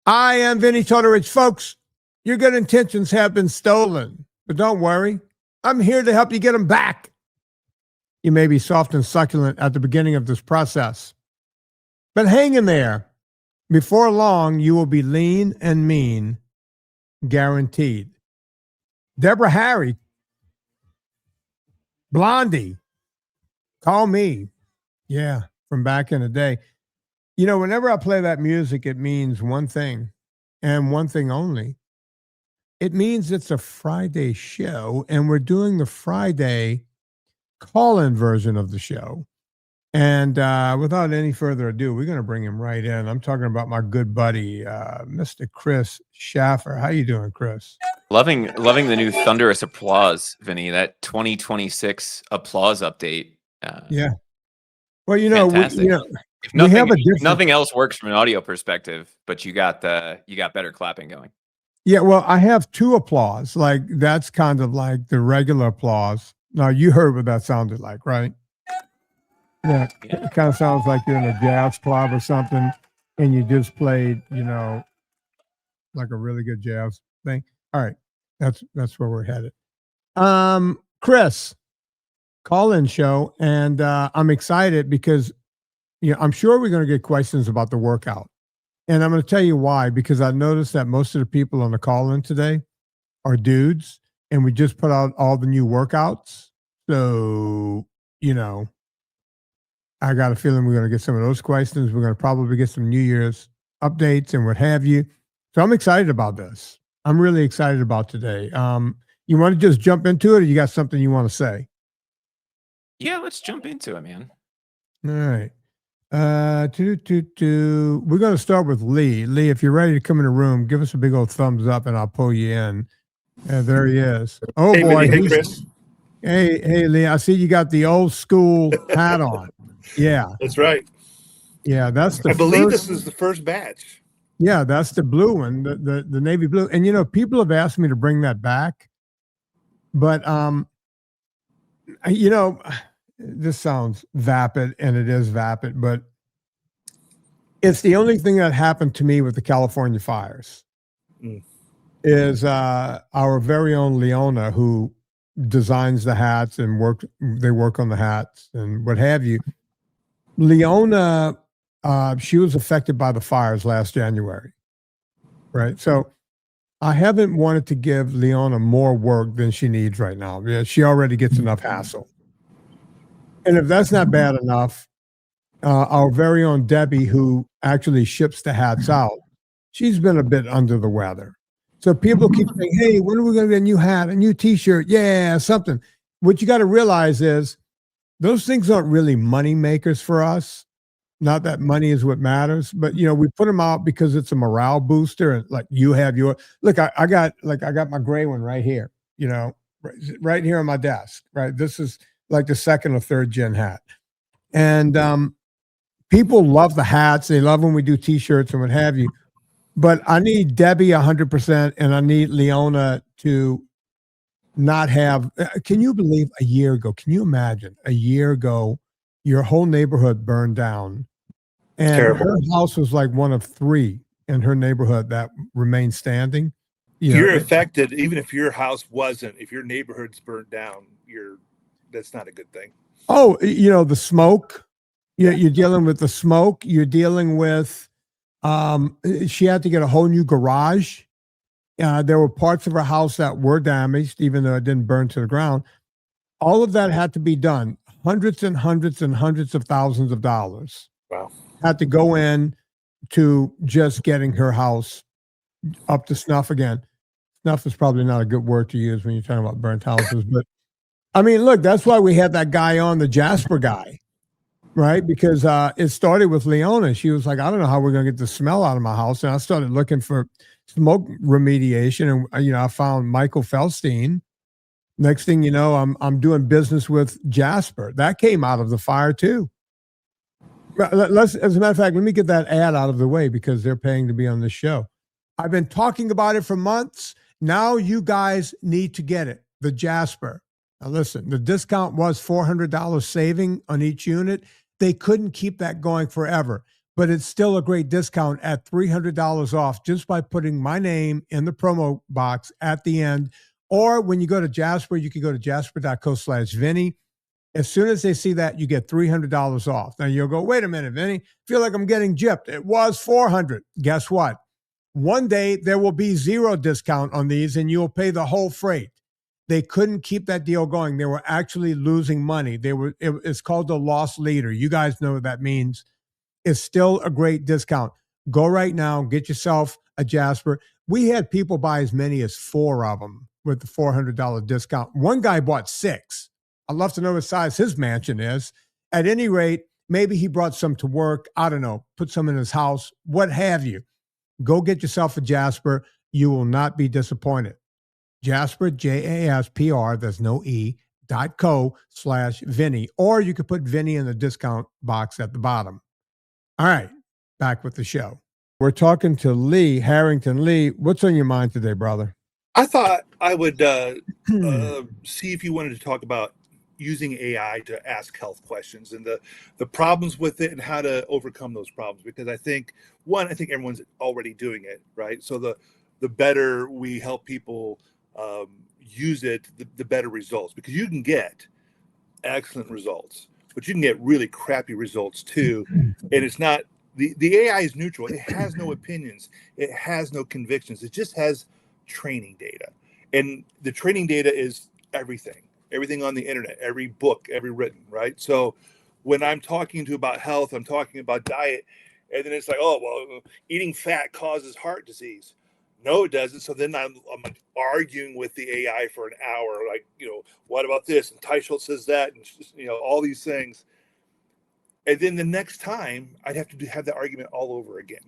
I am Vinnie Tortorich. Folks, your good intentions have been stolen, but don't worry. I'm here to help you get them back. You may be soft and succulent at the beginning of this process, but hang in there. Before long, you will be lean and mean, guaranteed. Deborah Harry, Blondie, call me. Yeah, from back in the day. You know, whenever I play that music, it means one thing and one thing only. It means it's a Friday show, and we're doing the Friday call-in version of the show. And without any further ado, we're going to bring him right in. I'm talking about my good buddy, Mr. Chris Shaffer. How you doing, Chris? Loving the new thunderous applause, Vinny. That 2026 applause update. Yeah. Well, you know, if nothing else works from an audio perspective, but you got better clapping going. Yeah, well, I have two applause. Like that's kind of like the regular applause. Now you heard what that sounded like, right? Yeah, it kind of sounds like you're in a jazz club or something, and you just played, you know, like a really good jazz thing. All right, that's where we're headed. Chris, call-in show, and I'm excited because, you know, I'm sure we're going to get questions about the workout, and I'm going to tell you why. Because I noticed that most of the people on the call-in today are dudes, and we just put out all the new workouts, so you know. I got a feeling we're going to get some of those questions. We're going to probably get some New Year's updates and what have you. So I'm excited about this. I'm really excited about today. You want to just jump into it, or you got something you want to say? Yeah, let's jump into it, man. All right. We're going to start with Lee. Lee, if you're ready to come in the room, give us a big old thumbs up and I'll pull you in. There he is. Oh, hey, boy. Hey, Chris. Hey, Lee, I see you got the old school hat on. Yeah, that's right. Yeah, that's the. I believe this is the first batch. Yeah, that's the blue one, the navy blue. And you know, people have asked me to bring that back, but you know, this sounds vapid, and it is vapid, but it's the only thing that happened to me with the California fires. Is our very own Leona, who designs the hats and they work on the hats and what have you. Leona, she was affected by the fires last January, right? So I haven't wanted to give Leona more work than she needs right now. Yeah, she already gets enough hassle. And if that's not bad enough, our very own Debbie, who actually ships the hats out, she's been a bit under the weather. So people keep saying, hey, when are we going to get a new hat, a new T-shirt? Yeah, something. What you got to realize is those things aren't really money makers for us. Not that money is what matters, but you know, we put them out because it's a morale booster. And like you have your, look, I got my gray one right here, you know, right here on my desk, right? This is like the second or third gen hat. And people love the hats. They love when we do T-shirts and what have you. But I need Debbie 100%, and I need Leona to not have. Can you believe a year ago? Can you imagine a year ago, your whole neighborhood burned down, and her house was like one of three in her neighborhood that remained standing. You're affected, even if your house wasn't. If your neighborhood's burnt down, that's not a good thing. Oh, you know, the smoke. You're dealing with the smoke. You're dealing with. She had to get a whole new garage. There were parts of her house that were damaged, even though it didn't burn to the ground. All of that had to be done. Hundreds and hundreds and hundreds of thousands of dollars. Wow. Had to go in to just getting her house up to snuff again. Snuff is probably not a good word to use when you're talking about burnt houses, but I mean, look, that's why we had that guy on, the Jasper guy. Right, because it started with Leona. She was like, I don't know how we're going to get the smell out of my house. And I started looking for smoke remediation. And, you know, I found Michael Felstein. Next thing you know, I'm doing business with Jasper. That came out of the fire, too. As a matter of fact, let me get that ad out of the way because they're paying to be on this show. I've been talking about it for months. Now you guys need to get it, the Jasper. Now, listen, the discount was $400 saving on each unit. They couldn't keep that going forever. but it's still a great discount at $300 off just by putting my name in the promo box at the end. Or when you go to Jasper, you can go to jasper.co/Vinnie. As soon as they see that, you get $300 off. Now you'll go, wait a minute, Vinnie, feel like I'm getting gypped. It was $400. Guess what? One day there will be zero discount on these and you'll pay the whole freight. They couldn't keep that deal going. They were actually losing money. It's called the loss leader. You guys know what that means. It's still a great discount. Go right now, get yourself a Jasper. We had people buy as many as 4 of them with the $400 discount. One guy bought 6. I'd love to know what size his mansion is. At any rate, maybe he brought some to work. I don't know, put some in his house, what have you. Go get yourself a Jasper. You will not be disappointed. Jasper, JASPR, there's no E, .co/Vinnie. Or you could put Vinnie in the discount box at the bottom. All right, back with the show. We're talking to Lee Harrington. Lee, what's on your mind today, brother? I thought I would see if you wanted to talk about using AI to ask health questions and the problems with it and how to overcome those problems. Because I think everyone's already doing it, right? So the better we help people use it, the better results. Because you can get excellent results, but you can get really crappy results too. And it's not, the AI is neutral. It has no opinions. It has no convictions. It just has training data. And the training data is everything on the internet, every book, every written, right? So when I'm talking about health, I'm talking about diet, and then it's like, oh, well, eating fat causes heart disease. No, it doesn't. So then I'm arguing with the AI for an hour, like, what about this? And Teichel says that, and all these things. And then the next time I'd have to have that argument all over again.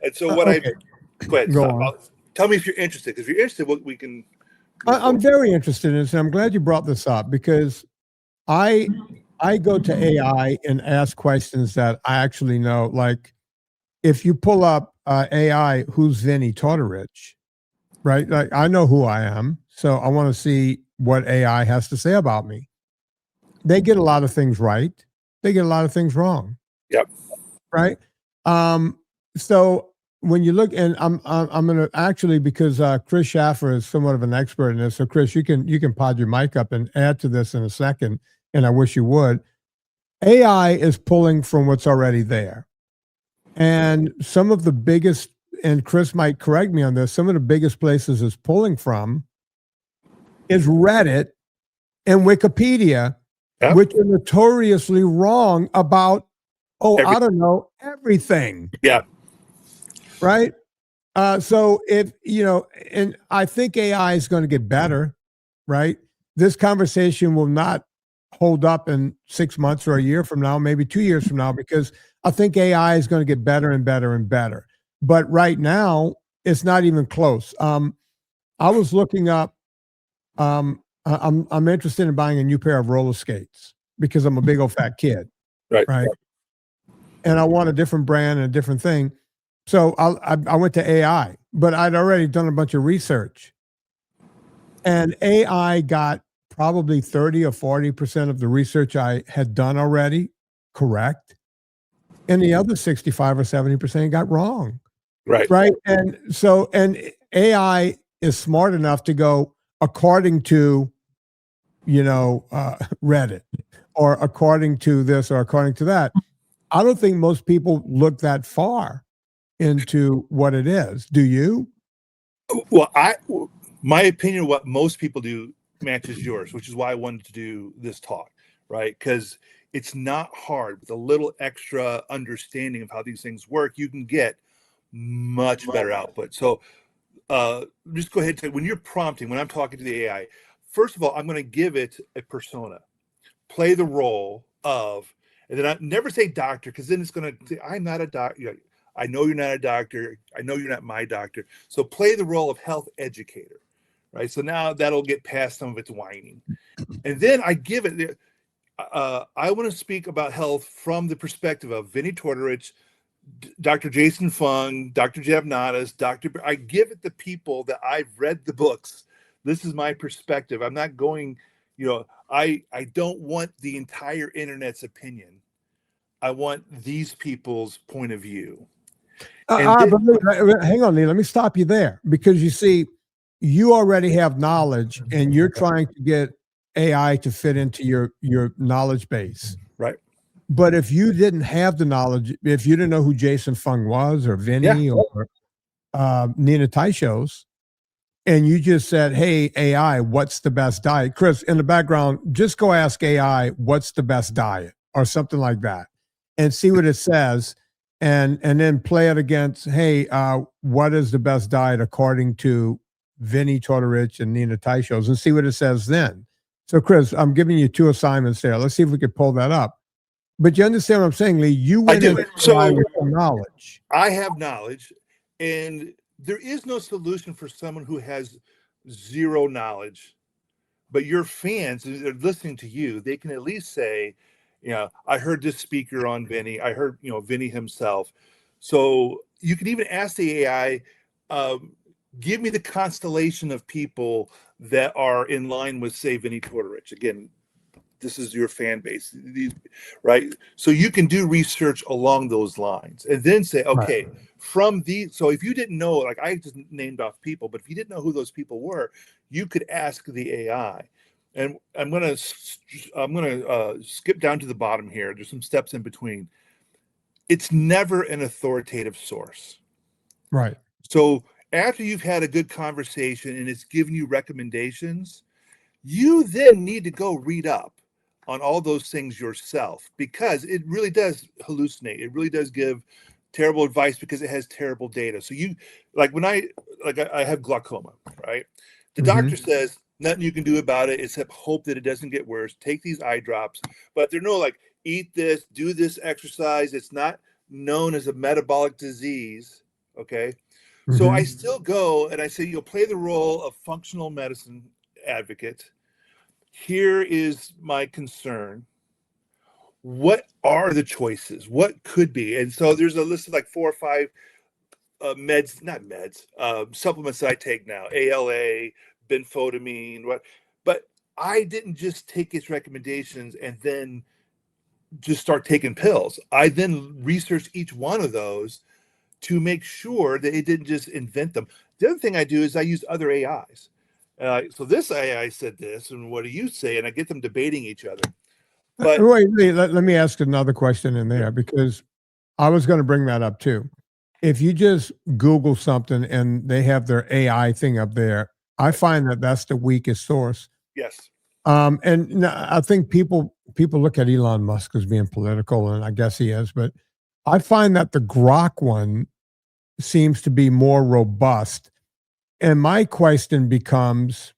And so go ahead. Tell me if you're interested, because if you're interested, we can. I'm very interested in this, and I'm glad you brought this up because I go to AI and ask questions that I actually know. Like, if you pull up AI, who's Vinnie Tortorich, right? Like, I know who I am, so I want to see what AI has to say about me. They get a lot of things right. They get a lot of things wrong. Yep. Right. So when you look, and I'm going to actually, because Chris Shaffer is somewhat of an expert in this. So Chris, you can pod your mic up and add to this in a second. And I wish you would. AI is pulling from what's already there. And some of the biggest, and Chris might correct me on this, some of the biggest places it's pulling from is Reddit and Wikipedia, yep, which are notoriously wrong about, I don't know, everything. Yeah. Right. So if, and I think AI is going to get better, right? This conversation will not hold up in 6 months or a year from now, maybe 2 years from now, because I think AI is going to get better and better and better. But right now, it's not even close. I was looking up, I'm interested in buying a new pair of roller skates because I'm a big old fat kid. Right. And I want a different brand and a different thing. So I went to AI, but I'd already done a bunch of research. And AI got probably 30 or 40% of the research I had done already correct. And the other 65 or 70% got wrong. Right. And so, and AI is smart enough to go according to, Reddit, or according to this, or according to that. I don't think most people look that far into what it is. Do you? Well, my opinion of what most people do matches yours, which is why I wanted to do this talk, right? Because it's not hard. With a little extra understanding of how these things work, you can get much better output. So just go ahead and say, when you're prompting, when I'm talking to the AI, first of all, I'm going to give it a persona, play the role of, and then I never say doctor, because then it's going to say, I'm not a doctor. I know you're not a doctor. I know you're not my doctor. So play the role of health educator, right? So now that'll get past some of its whining. And then I give it, I want to speak about health from the perspective of Vinnie Tortorich, Dr. Jason Fung, Dr. Jeb Nadas, I give it the people that I've read the books. This is my perspective. I'm not going, I don't want the entire internet's opinion. I want these people's point of view. But hang on, Lee. Let me stop you there, because you see, you already have knowledge, and you're trying to get AI to fit into your knowledge base. Right. But if you didn't have the knowledge, if you didn't know who Jason Fung was, or Vinnie, or Nina Taishos, and you just said, "Hey, AI, what's the best diet?" Chris, in the background, just go ask AI, "What's the best diet?" or something like that, and see what it says. And then play it against, hey, what is the best diet according to Vinnie, Tortorich, and Nina Taishos, and see what it says then. So, Chris, I'm giving you 2 assignments there. Let's see if we can pull that up. But you understand what I'm saying, Lee? You went into AI with some knowledge. I have knowledge, and there is no solution for someone who has zero knowledge. But your fans, they're listening to you, they can at least say, I heard this speaker on Vinnie. I heard, Vinnie himself. So you can even ask the AI, give me the constellation of people that are in line with, say, Vinnie Tortorich. Again, this is your fan base, right? So you can do research along those lines and then say, okay, from these. So if you didn't know, like I just named off people, but if you didn't know who those people were, you could ask the AI. And I'm gonna skip down to the bottom here. There's some steps in between. It's never an authoritative source. Right. So after you've had a good conversation and it's given you recommendations, you then need to go read up on all those things yourself, because it really does hallucinate. It really does give terrible advice because it has terrible data. So you, like when I have glaucoma, right? The doctor says, nothing you can do about it except hope that it doesn't get worse. Take these eye drops. But they're no like, eat this, do this exercise. It's not known as a metabolic disease. Okay. So I still go and I say, you'll play the role of functional medicine advocate. Here is my concern. What are the choices? What could be? And so there's a list of like 4 or 5 supplements that I take now, ALA, benfotiamine, but I didn't just take its recommendations and then just start taking pills. I then researched each one of those to make sure that it didn't just invent them. The other thing I do is I use other AIs. So this AI said this, and what do you say? And I get them debating each other. But wait, let me ask another question in there, because I was going to bring that up too. If you just Google something and they have their AI thing up there, I find that that's the weakest source. Yes. And I think people look at Elon Musk as being political, and I guess he is, but I find that the Grok one seems to be more robust. And my question becomes,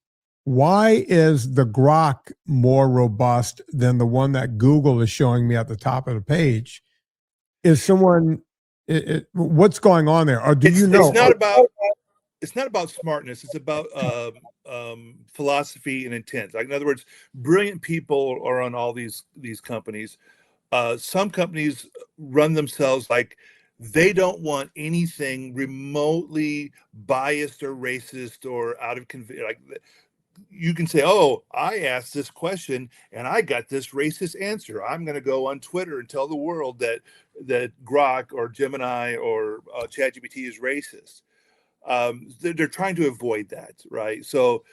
why is the Grok more robust than the one that Google is showing me at the top of the page? Is someone, what's going on there? Or do you know? It's not about smartness. It's about philosophy and intent. Like, in other words, brilliant people are on all these companies. Some companies run themselves like they don't want anything remotely biased or racist or out of like. You can say, "Oh, I asked this question and I got this racist answer. I'm going to go on Twitter and tell the world that Grok or Gemini or ChatGPT is racist." They're trying to avoid that, right? So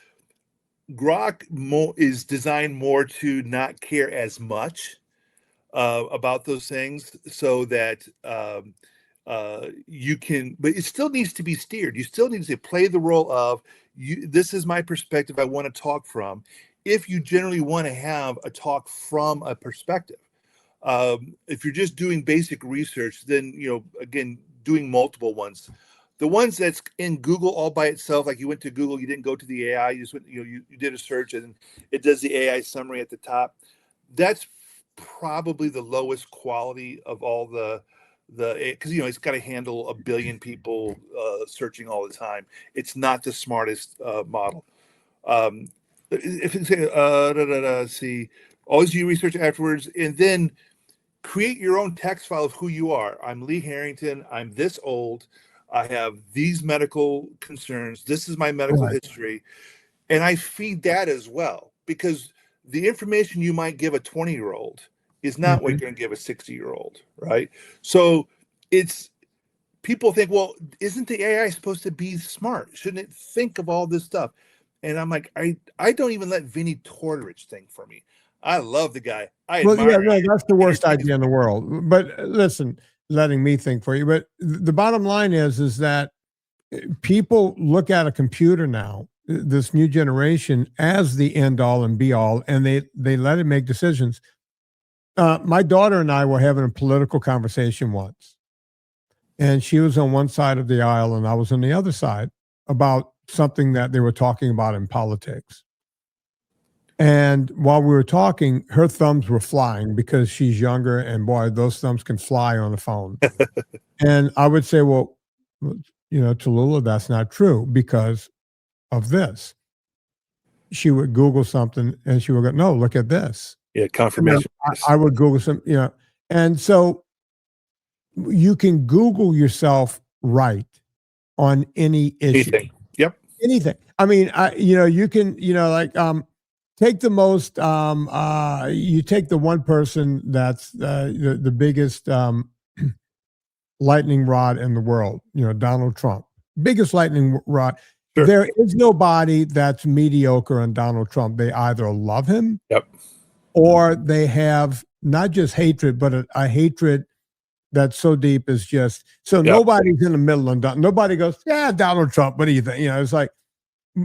Grok is designed more to not care as much about those things, so that you can, but it still needs to be steered. You still need to play the role of, this is my perspective I want to talk from, if you generally want to have a talk from a perspective. If you're just doing basic research, then, again, doing multiple ones. The ones that's in Google all by itself, like you went to Google, you didn't go to the AI, you just went, you did a search and it does the AI summary at the top. That's probably the lowest quality of all the because it's got to handle 1 billion people searching all the time. It's not the smartest model. If you say see, always do research afterwards, and then create your own text file of who you are. I'm Lee Harrington. I'm this old. I have these medical concerns. This is my medical history, and I feed that as well, because the information you might give a 20-year-old is not what you're going to give a 60-year-old, right? So it's people think, well, isn't the AI supposed to be smart? Shouldn't it think of all this stuff? And I'm like, I don't even let Vinnie Tortorich think for me. I love the guy. I admire him. That's the worst idea in the world. But listen, letting me think for you. But the bottom line is that people look at a computer now, this new generation, as the end all and be all, and they let it make decisions. My daughter and I were having a political conversation once, and she was on one side of the aisle and I was on the other side about something that they were talking about in politics. And while we were talking, her thumbs were flying because she's younger, and boy, those thumbs can fly on the phone. And I would say, well, Tallulah, that's not true because of this. She would Google something and she would go, no, look at this. Yeah, confirmation. I would Google some, and so you can Google yourself right on any issue. Anything. Yep. Anything. I mean, you can, take the most, you take the one person that's the biggest lightning rod in the world, Donald Trump, biggest lightning rod. Sure. There is nobody that's mediocre on Donald Trump. They either love him, or they have not just hatred, but a hatred that's so deep is just, so nobody's in the middle on Donald. Nobody goes, yeah, Donald Trump, what do you think? It's like,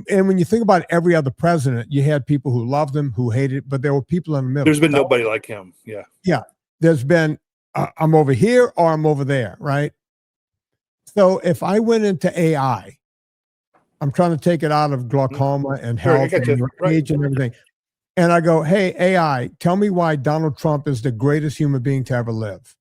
and when you think about every other president, you had people who loved him, who hated, but there were people in the middle. There's been nobody like him. Yeah. Yeah. There's been, I'm over here or I'm over there, right? So if I went into AI, I'm trying to take it out of glaucoma and health and age and everything. And I go, hey, AI, tell me why Donald Trump is the greatest human being to ever live.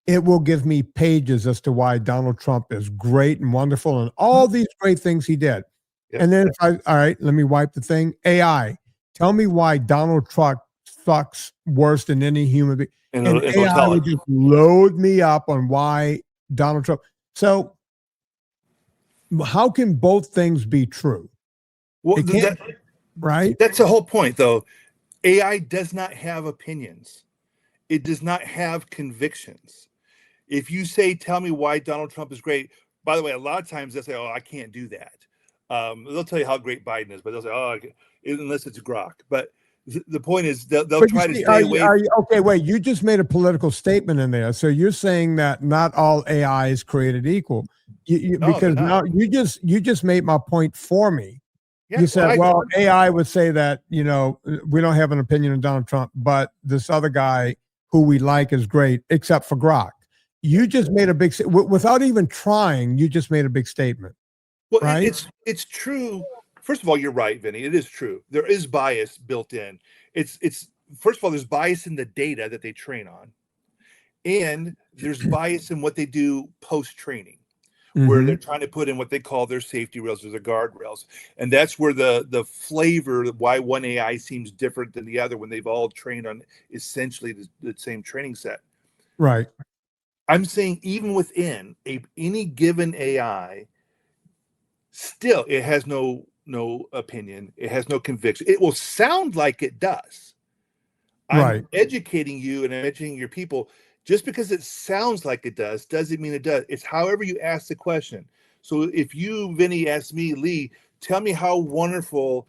It will give me pages as to why Donald Trump is great and wonderful and all these great things he did. Yep. And then all right, let me wipe the thing. AI, tell me why Donald Trump sucks worse than any human being. And AI would just load me up on why Donald Trump. So how can both things be true? Well, right? That's the whole point, though. AI does not have opinions. It does not have convictions. If you say, tell me why Donald Trump is great, by the way, a lot of times they'll say, oh, I can't do that. They'll tell you how great Biden is, but they'll say, oh, unless it's Grok. But the point is they'll try to stay away. Okay, wait, you just made a political statement in there. So you're saying that not all AI is created equal. Because now you just made my point for me. Yeah, you said, well, AI would say that, we don't have an opinion on Donald Trump, but this other guy who we like is great, except for Grok. You just made a big, without even trying, you just made a big statement. Well, right? It's true. First of all, you're right, Vinny. It is true. There is bias built in. It's first of all, there's bias in the data that they train on, and there's bias in what they do post-training, where they're trying to put in what they call their safety rails or their guardrails, and that's where the flavor, why one AI seems different than the other when they've all trained on essentially the same training set. Right. I'm saying even within any given AI. Still, it has no opinion. It has no conviction. It will sound like it does. I'm educating you and educating your people. Just because it sounds like it does, doesn't mean it does. It's however you ask the question. So if you, Vinny, ask me, Lee, tell me how wonderful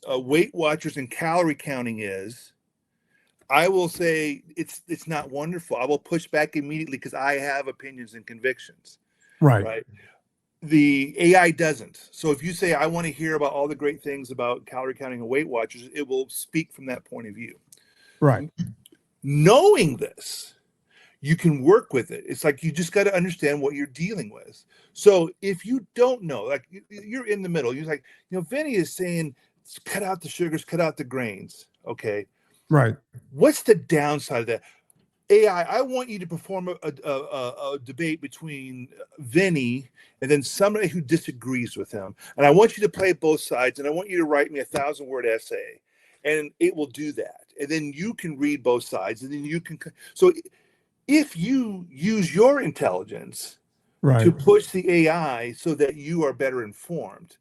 Weight Watchers and calorie counting is, I will say it's not wonderful. I will push back immediately because I have opinions and convictions. Right. The AI doesn't. So if you say, I want to hear about all the great things about calorie counting and Weight Watchers, it will speak from that point of view. Right. Knowing this, you can work with it. It's like you just got to understand what you're dealing with. So if you don't know, like you're in the middle, you're like, Vinny is saying, cut out the sugars, cut out the grains. Okay. Right. What's the downside of that? AI, I want you to perform a debate between Vinny and then somebody who disagrees with him. And I want you to play both sides, and I want you to write me a 1,000-word essay. And it will do that. And then you can read both sides, and then you can. So if you use your intelligence to push the AI so that you are better informed,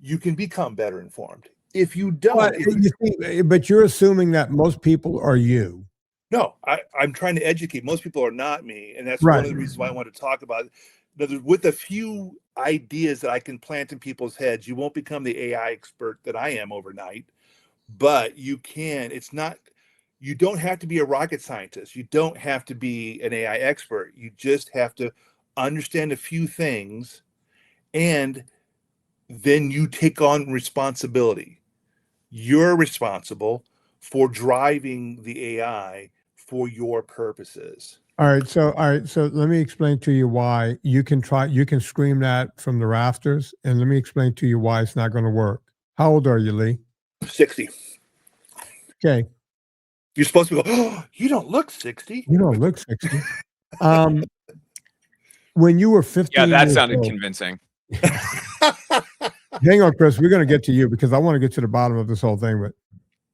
you can become better informed. If you don't. But you're assuming that most people are you. No, I'm trying to educate. Most people are not me, and that's Right. one of the reasons why I want to talk about it. With a few ideas that I can plant in people's heads, you won't become the AI expert that I am overnight, but you can. It's not. You don't have to be a rocket scientist. You don't have to be an AI expert. You just have to understand a few things, and then you take on responsibility. You're responsible for driving the AI for your purposes. All right. So let me explain to you why you can scream that from the rafters, and let me explain to you why it's not going to work. How old are you, Lee? 60. Okay. You're supposed to go, oh, you don't look 60. You don't look 60. When you were 15 Yeah, that years sounded old, convincing. hang on, Chris. We're going to get to you because I want to get to the bottom of this whole thing. But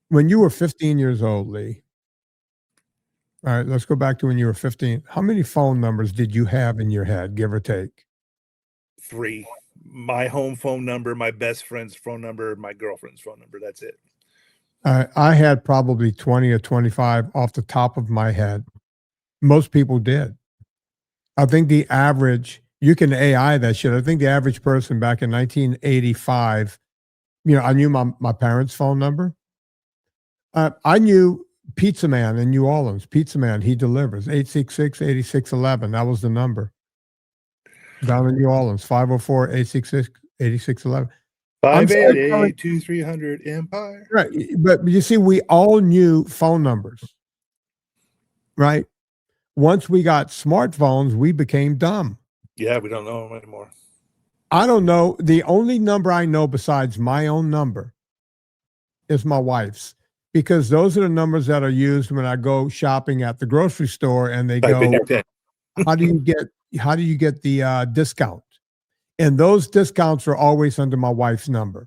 when you were 15 years old, Lee, all right, let's go back to when you were 15. How many phone numbers did you have in your head, give or take? 3. My home phone number, my best friend's phone number, my girlfriend's phone number. That's it. I had probably 20 or 25 off the top of my head. Most people did. I think the average, you can AI that shit. I think the average person back in 1985, I knew my parents' phone number. I knew Pizza Man in New Orleans. Pizza Man, he delivers 866-8611. That was the number. Down in New Orleans, 504-866-8611. 588-2300 Empire. Right. But you see, we all knew phone numbers, right? Once we got smartphones, we became dumb. Yeah, we don't know them anymore. I don't know. The only number I know besides my own number is my wife's, because those are the numbers that are used when I go shopping at the grocery store and they go, how do you get the discount? And those discounts are always under my wife's number.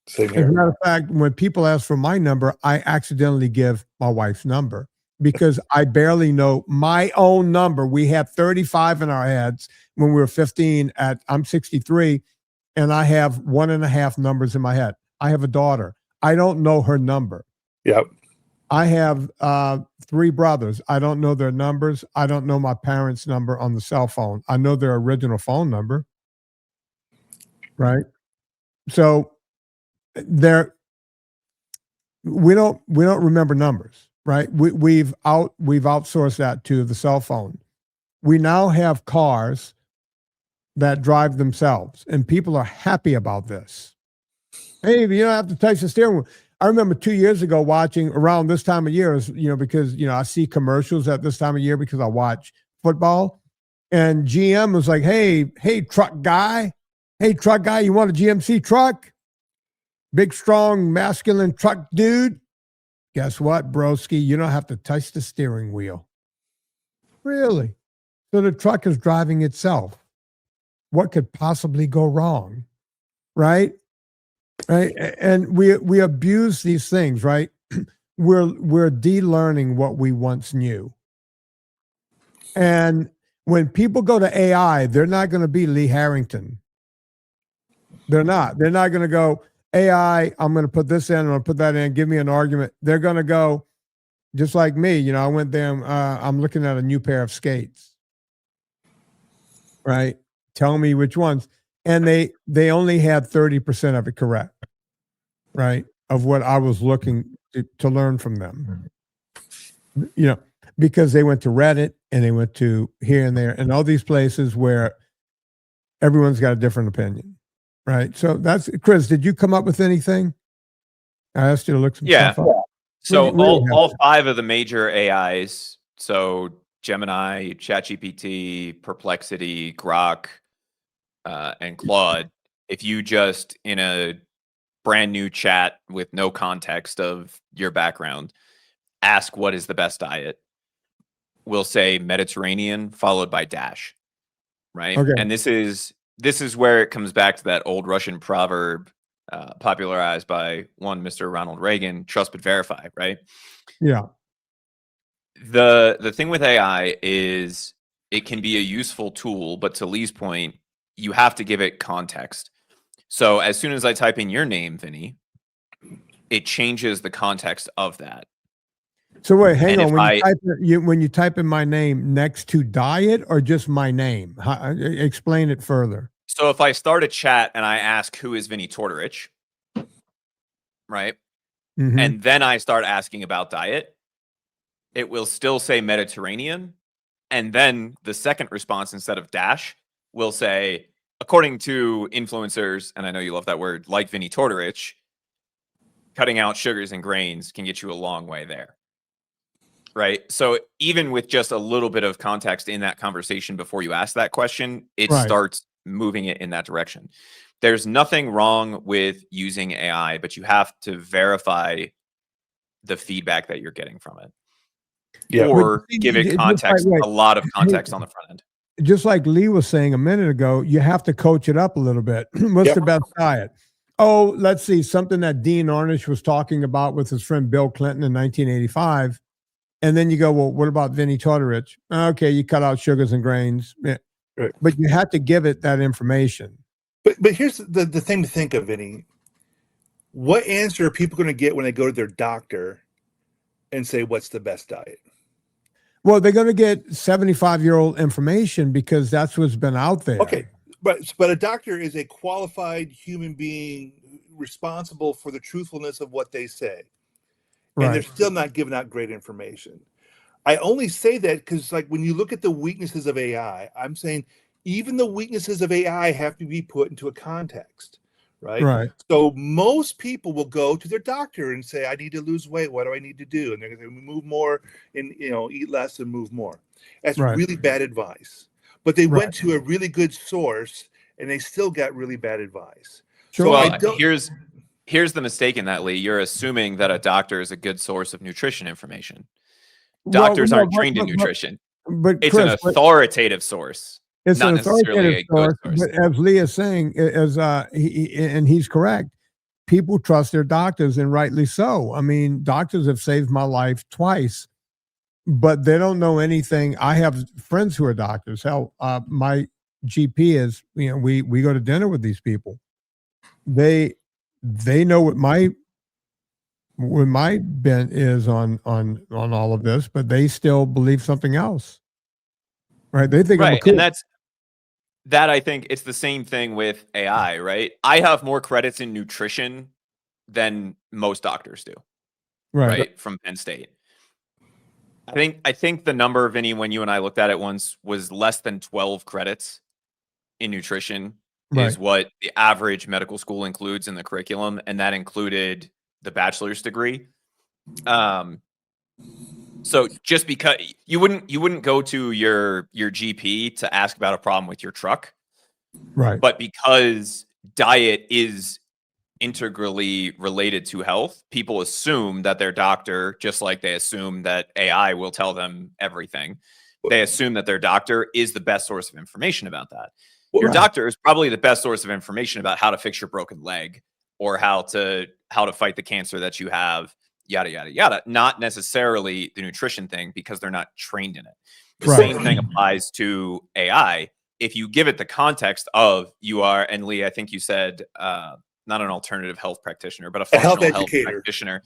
Same As here. a matter of fact, when people ask for my number, I accidentally give my wife's number because I barely know my own number. We had 35 in our heads when we were 15. I'm 63, and I have 1.5 numbers in my head. I have a daughter. I don't know her number. Yep. I have 3 brothers. I don't know their numbers. I don't know my parents' number on the cell phone. I know their original phone number. Right. So we don't remember numbers, right? We've outsourced that to the cell phone. We now have cars that drive themselves, and people are happy about this. Hey, you don't have to touch the steering wheel. I remember 2 years ago watching around this time of year, because I see commercials at this time of year because I watch football, and GM was like, hey, truck guy, you want a GMC truck? Big, strong, masculine truck dude. Guess what, broski? You don't have to touch the steering wheel. Really? So the truck is driving itself. What could possibly go wrong? Right? Right? And we abuse these things, right? We're de-learning what we once knew. And when people go to AI, they're not going to be Lee Harrington. They're not. They're not going to go, AI, I'm going to put this in, I'm going to put that in, give me an argument. They're going to go, just like me, I went there, I'm looking at a new pair of skates. Right? Tell me which ones. And they only had 30% of it correct. Right? Of what I was looking to learn from them. Because they went to Reddit and they went to here and there and all these places where everyone's got a different opinion. Right. So that's Chris. Did you come up with anything? I asked you to look some stuff up. So all 5 of the major AIs, so Gemini, ChatGPT, Perplexity, Grok, and Claude, if you just in a brand new chat with no context of your background, ask what is the best diet, we'll say Mediterranean followed by dash. Right. Okay. And this is where it comes back to that old Russian proverb popularized by one Mr. Ronald Reagan, trust but verify, right? Yeah. The thing with AI is it can be a useful tool, but to Lee's point, you have to give it context. So as soon as I type in your name, Vinnie, it changes the context of that. So wait, hang And on. if When you type in my name next to diet or just my name, explain it further. So if I start a chat and I ask who is Vinnie Tortorich, right? Mm-hmm. And then I start asking about diet, it will still say Mediterranean. And then the second response instead of dash will say, according to influencers, and I know you love that word, like Vinnie Tortorich, cutting out sugars and grains can get you a long way there. Right. So even with just a little bit of context in that conversation before you ask that question, it starts moving it in that direction. There's nothing wrong with using AI, but you have to verify the feedback that you're getting from it. Yeah. Or give it context, a lot of context on the front end. Just like Lee was saying a minute ago, you have to coach it up a little bit. What's the best diet? Oh, let's see, something that Dean Ornish was talking about with his friend Bill Clinton in 1985. And then you go, well, what about Vinnie Tortorich? Okay, you cut out sugars and grains. Yeah. Right. But you have to give it that information. But here's the thing to think of, Vinny. What answer are people going to get when they go to their doctor and say, what's the best diet? Well, they're going to get 75-year-old information because that's what's been out there. Okay, but a doctor is a qualified human being responsible for the truthfulness of what they say. And they're still not giving out great information. I only say that because, like, when you look at the weaknesses of AI, I'm saying even the weaknesses of AI have to be put into a context, right? So most people will go to their doctor and say, I need to lose weight. What do I need to do? And they're going to move more and, eat less and move more. That's really bad advice. But they went to a really good source and they still got really bad advice. Sure. So well, here's the mistake in that, Lee. You're assuming that a doctor is a good source of nutrition information. Doctors aren't trained in nutrition. But it's an authoritative source. It's not an necessarily a good source. But as Lee is saying, and he's correct, people trust their doctors, and rightly so. I mean, doctors have saved my life twice, but they don't know anything. I have friends who are doctors. Hell, my GP is, we go to dinner with these people. They know what my bent is on all of this, but they still believe something else. Right? They think I'm a cool. And that I think it's the same thing with AI, right? I have more credits in nutrition than most doctors do. Right? From Penn State. I think the number, Vinny, when you and I looked at it once, was less than 12 credits in nutrition is what the average medical school includes in the curriculum, and that included the bachelor's degree. So just because you wouldn't go to your GP to ask about a problem with your truck, right? But because diet is integrally related to health, people assume that their doctor, just like they assume that AI will tell them everything, they assume that their doctor is the best source of information about that. Your doctor is probably the best source of information about how to fix your broken leg or how to fight the cancer that you have, yada, yada, yada. Not necessarily the nutrition thing because they're not trained in it. The same thing applies to AI. If you give it the context of you are, and Lee, I think you said, not an alternative health practitioner, but a functional health practitioner,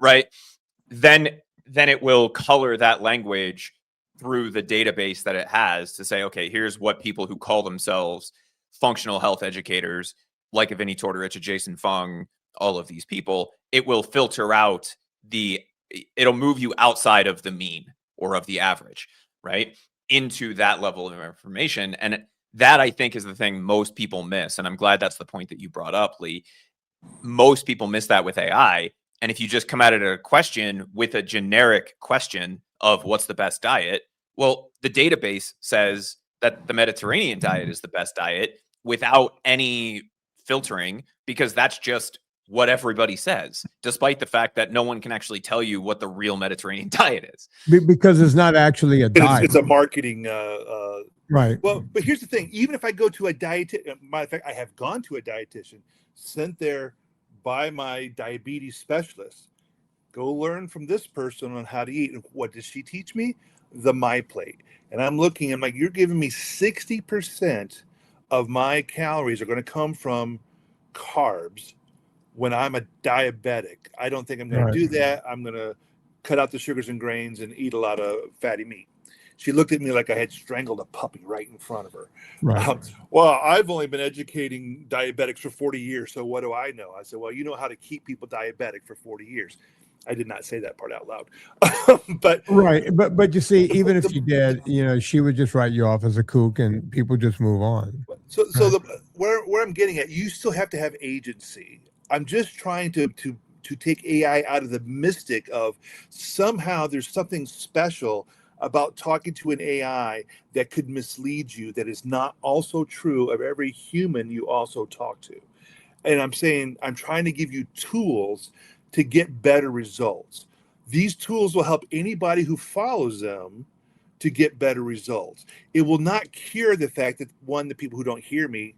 right? Then it will color that language through the database that it has to say, okay, here's what people who call themselves functional health educators, like a Vinnie Tortorich, a Jason Fung, all of these people, it will filter out it'll move you outside of the mean or of the average, right? Into that level of information. And that, I think, is the thing most people miss. And I'm glad that's the point that you brought up, Lee. Most people miss that with AI. And if you just come at it a question with a generic question of what's the best diet, well, the database says that the Mediterranean diet is the best diet without any filtering, because that's just what everybody says, despite the fact that no one can actually tell you what the real Mediterranean diet is. Because it's not actually a diet. It's a marketing. Right. Well, but here's the thing. Even if I go to a dietitian, matter of fact, I have gone to a dietitian, sent there by my diabetes specialist. Go learn from this person on how to eat. And what does she teach me? The My Plate. And I'm like, you're giving me 60% of my calories are going to come from carbs when I'm a diabetic. I don't think I'm going to do that. I'm going to cut out the sugars and grains, and eat a lot of fatty meat. She looked at me like I had strangled a puppy right in front of her. Right. Well, I've only been educating diabetics for 40 years, so what do I know? I said, well, you know how to keep people diabetic for 40 years. I did not say that part out loud. But right. But you see, even if you did, you know, she would just write you off as a kook and people just move on. So where I'm getting at, you still have to have agency. I'm just trying to take AI out of the mystic of somehow there's something special about talking to an AI that could mislead you, that is not also true of every human you also talk to. And I'm saying, I'm trying to give you tools to get better results. These tools will help anybody who follows them to get better results. It will not cure the fact that, one, the people who don't hear me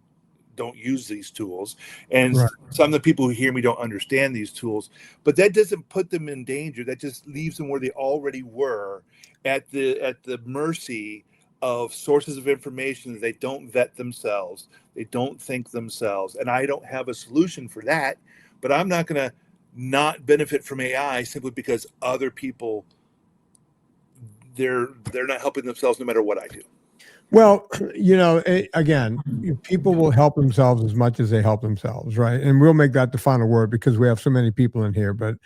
don't use these tools, and Right. some of the people who hear me don't understand these tools, but that doesn't put them in danger. That just leaves them where they already were, at the mercy of sources of information that they don't vet themselves, they don't think themselves. And I don't have a solution for that, but I'm not going to not benefit from AI simply because other people, they're not helping themselves no matter what I do. Well, you know, again, people will help themselves as much as they help themselves, right? And we'll make that the final word because we have so many people in here. But,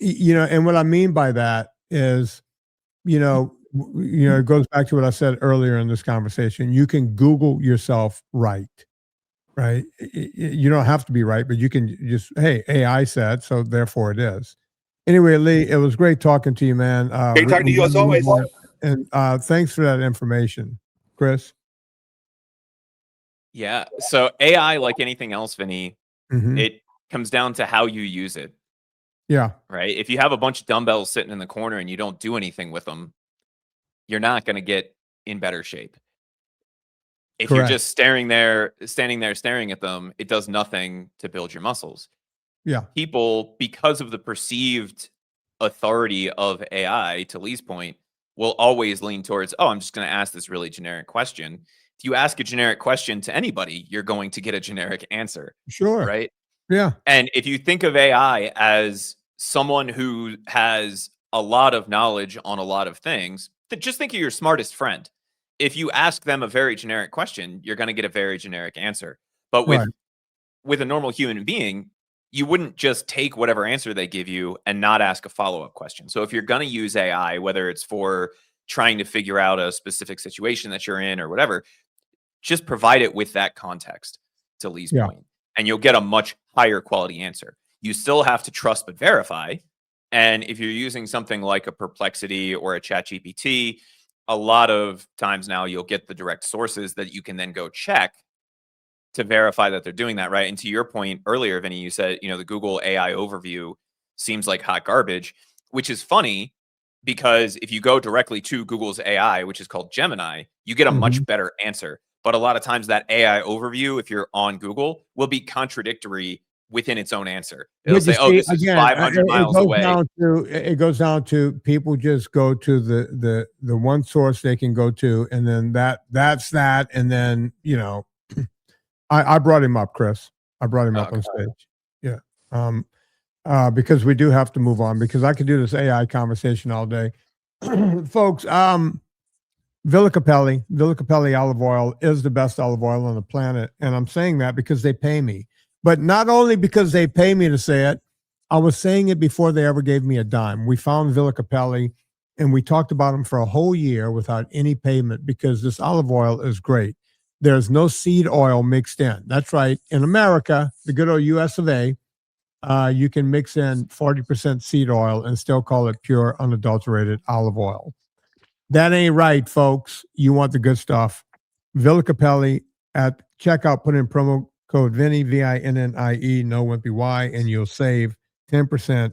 you know, and what I mean by that is, you know, it goes back to what I said earlier in this conversation. You can Google yourself right? You don't have to be right, but you can just, hey, AI said, so therefore it is. Anyway, Lee, it was great talking to you, man. Great talking to you as always. And thanks for that information, Chris. Yeah. So AI, like anything else, Vinny, it comes down to how you use it. Yeah. Right. If you have a bunch of dumbbells sitting in the corner and you don't do anything with them, you're not going to get in better shape. If Correct. you're just standing there staring at them, it does nothing to build your muscles. Yeah. People, because of the perceived authority of AI, to Lee's point, will always lean towards, oh, I'm just going to ask this really generic question. If you ask a generic question to anybody, you're going to get a generic answer. Sure. Right? Yeah. And if you think of AI as someone who has a lot of knowledge on a lot of things, just think of your smartest friend. If you ask them a very generic question, you're going to get a very generic answer. But with a normal human being, you wouldn't just take whatever answer they give you and not ask a follow-up question. So if you're going to use AI, whether it's for trying to figure out a specific situation that you're in or whatever, just provide it with that context, to Lee's point, and you'll get a much higher quality answer. You still have to trust but verify. And if you're using something like a Perplexity or a ChatGPT, a lot of times now you'll get the direct sources that you can then go check to verify that they're doing that right. And to your point earlier, Vinny, you said, the Google AI overview seems like hot garbage, which is funny because if you go directly to Google's AI, which is called Gemini, you get a much better answer. But a lot of times that AI overview, if you're on Google, will be contradictory within its own answer. It'll say, oh, this is 500 miles away. It goes down to people just go to the one source they can go to, and then that's that. And then, I brought him up, Chris. I brought him up on stage. Yeah. Because we do have to move on, because I could do this AI conversation all day. Folks, Villa Capelli olive oil is the best olive oil on the planet. And I'm saying that because they pay me. But not only because they pay me to say it, I was saying it before they ever gave me a dime. We found Villa Capelli and we talked about them for a whole year without any payment, because this olive oil is great. There's no seed oil mixed in. That's right. In America, the good old US of A, you can mix in 40% seed oil and still call it pure, unadulterated olive oil. That ain't right, folks. You want the good stuff. Villa Capelli at checkout, put in promo code Vinnie, VINNIE, no wimpy Y, and you'll save 10%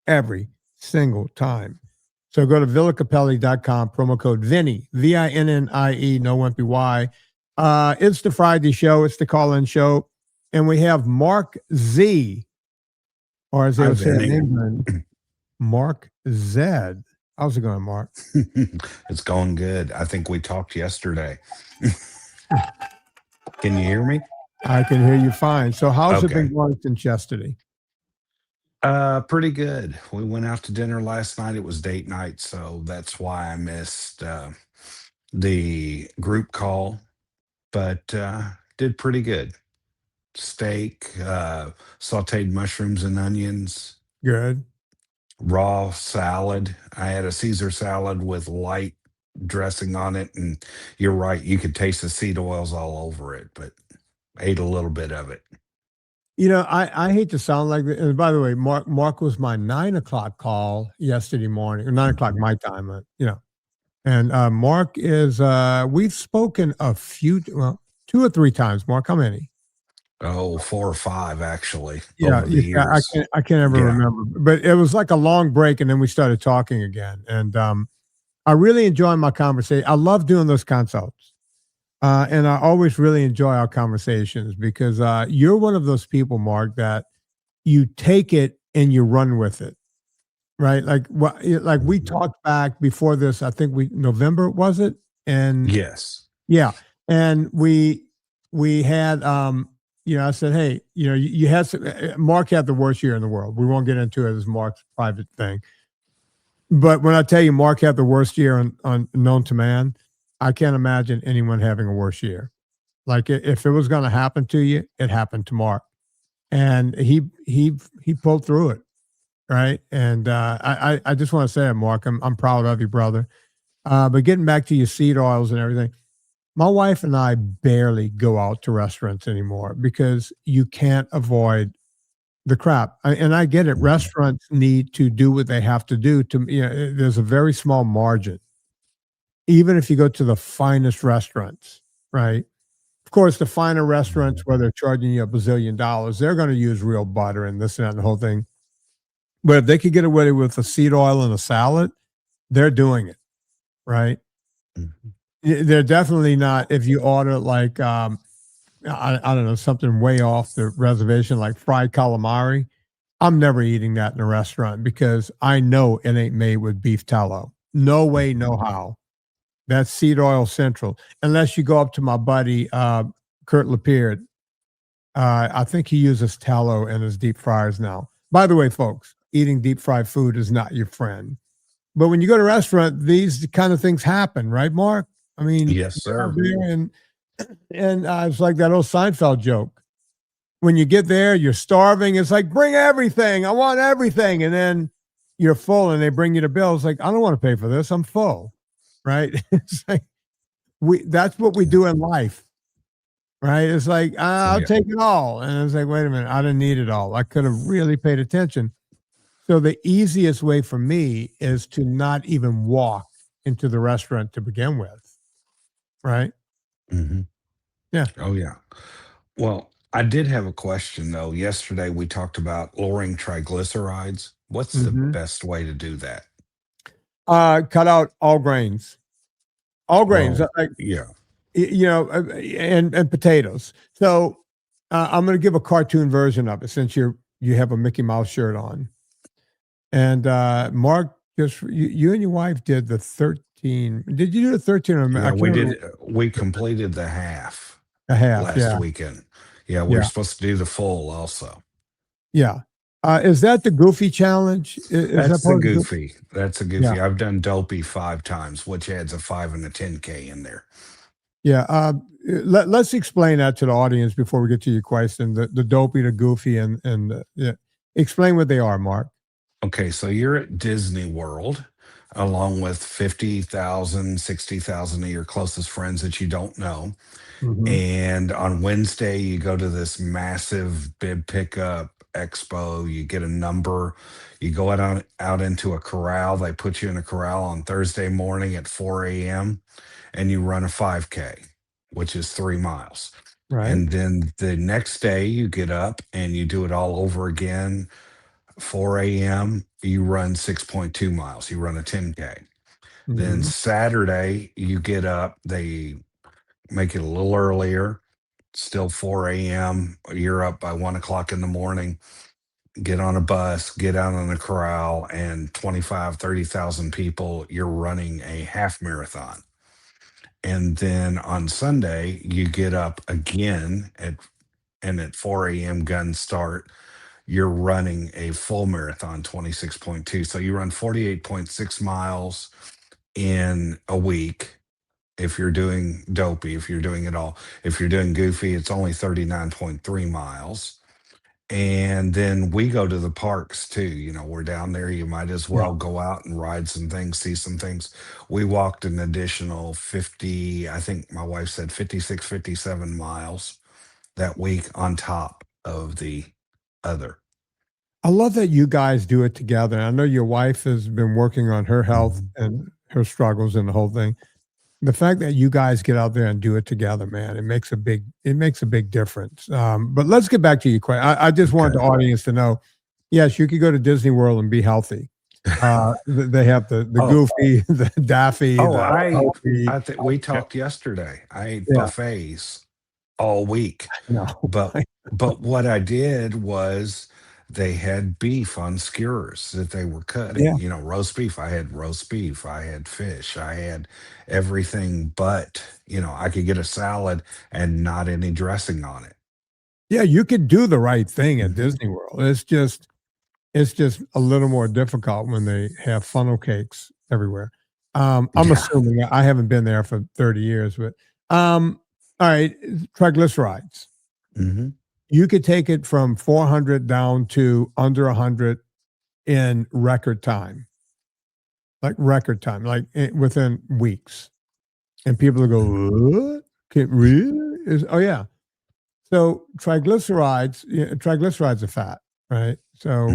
every single time. So go to villacapelli.com, promo code Vinnie, VINNIE, no wimpy Y. It's the Friday show. It's the call-in show. And we have Mark Z, or as they would say in England, Mark Z. How's it going, Mark? It's going good. I think we talked yesterday. Can you hear me? I can hear you fine. So how's it been going since yesterday? Pretty good. We went out to dinner last night. It was date night, so that's why I missed the group call, but did pretty good. Steak, sauteed mushrooms and onions, Good. raw salad. I had a Caesar salad with light dressing on it, and you're right, you could taste the seed oils all over it, but ate a little bit of it. I hate to sound like this. And by the way, Mark was my 9 o'clock call yesterday morning, or 9 o'clock my time. And Mark is. We've spoken a few, well, 2 or 3 times. Mark, how many? Oh, 4 or 5 actually Yeah, over the years. I can't ever remember. But it was like a long break, and then we started talking again. And I really enjoy my conversation. I love doing those consults. And I always really enjoy our conversations because you're one of those people, Mark, that you take it and you run with it, right? Like like we talked back before this. I think November was it? And Yes. yeah, and we had I said, hey, you had Mark had the worst year in the world. We won't get into it as Mark's private thing, but when I tell you Mark had the worst year on known to man, I can't imagine anyone having a worse year. Like if it was going to happen to you, it happened to Mark, and he pulled through it, right? And I just want to say, Mark, I'm proud of you, brother. But getting back to your seed oils and everything, my wife and I barely go out to restaurants anymore because you can't avoid the crap. And I get it. Restaurants need to do what they have to do there's a very small margin. Even if you go to the finest restaurants, right? Of course, the finer restaurants where they're charging you $1 bazillion, they're going to use real butter and this and that and the whole thing. But if they could get away with a seed oil and a salad, they're doing it, right? They're definitely not. If you order like I don't know, something way off the reservation, like fried calamari, I'm never eating that in a restaurant because I know it ain't made with beef tallow. No way, no how. That's seed oil central. Unless you go up to my buddy Kurt Lapeerd. I think he uses tallow in his deep fryers now. By the way, folks, eating deep fried food is not your friend. But when you go to a restaurant, these kind of things happen, right, Mark? I mean, Yes, sir. And it's like that old Seinfeld joke. When you get there, you're starving. It's like, bring everything. I want everything. And then you're full and they bring you the bill. It's like, I don't want to pay for this. I'm full. Right? It's like that's what we do in life. Right? It's like, I'll take it all. And it's like, wait a minute, I didn't need it all. I could have really paid attention. So the easiest way for me is to not even walk into the restaurant to begin with. Right? Mm-hmm. Yeah. Oh, yeah. Well, I did have a question, though. Yesterday, we talked about lowering triglycerides. What's the best way to do that? Cut out all grains. All grains. Yeah. And potatoes. So I'm going to give a cartoon version of it since you have a Mickey Mouse shirt on. And Mark, you and your wife did the 13. Did you do the 13? Yeah, we did. We completed the half. A half last weekend. Yeah, we're supposed to do the full also. Yeah. Is that the Goofy challenge? That's the Goofy. That's a Goofy. Yeah. I've done Dopey 5 times, which adds a 5 and a 10K in there. Yeah. Let's explain that to the audience before we get to your question. The Dopey, the Goofy, and explain what they are, Mark. Okay, so you're at Disney World along with 50,000, 60,000 of your closest friends that you don't know. And on Wednesday, you go to this massive bib pickup expo. You get a number. You go out into a corral. They put you in a corral on Thursday morning at 4 a.m. and you run a 5K, which is 3 miles. Right. And then the next day, you get up and you do it all over again. 4 a.m., you run 6.2 miles. You run a 10K. Then Saturday, you get up. They make it a little earlier, still 4 a.m. You're up by 1 o'clock in the morning. Get on a bus, get out on the corral, and 30,000 people, you're running a half marathon. And then on Sunday, you get up again at 4 a.m. gun start. you're running a full marathon 26.2. So you run 48.6 miles in a week. If you're doing dopey, if you're doing it all, if you're doing goofy, it's only 39.3 miles. And then we go to the parks too. You know, we're down there. You might as well go out and ride some things, see some things. We walked an additional 50, I think my wife said 56, 57 miles that week on top of the other. I love that you guys do it together. I know your wife has been working on her health and her struggles and the whole thing. The fact that you guys get out there and do it together, man, it makes a big difference. But let's get back to your question. I just wanted the audience to know, yes, you could go to Disney World and be healthy. They have the Goofy, the Daffy. I think we talked yesterday. I ate buffets all week. No. But what I did was they had beef on skewers that they were cutting. Yeah. You know, roast beef. I had roast beef. I had fish. I had everything but, you know, I could get a salad and not any dressing on it. Yeah, you could do the right thing at Disney World. It's just a little more difficult when they have funnel cakes everywhere. I'm assuming, I haven't been there for 30 years, but all right, triglycerides. You could take it from 400 down to under 100 in record time, like within weeks. And people will go, what? Really? Oh, yeah. So triglycerides are fat, right? So,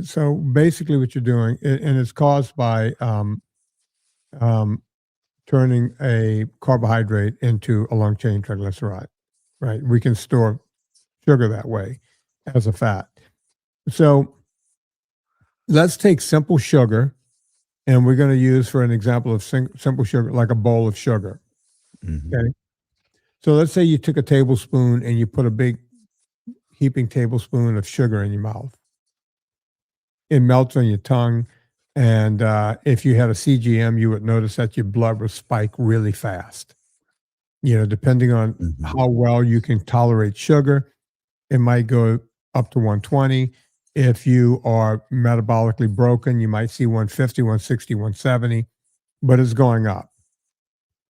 so basically what you're doing, and it's caused by turning a carbohydrate into a long chain triglyceride, right? We can store sugar that way as a fat. So let's take simple sugar, and we're going to use for an example of simple sugar, like a bowl of sugar. Okay. So let's say you took a tablespoon and you put a big heaping tablespoon of sugar in your mouth. It melts on your tongue. And if you had a CGM, you would notice that your blood would spike really fast. You know, depending on how well you can tolerate sugar, it might go up to 120. If you are metabolically broken, you might see 150, 160, 170, but it's going up.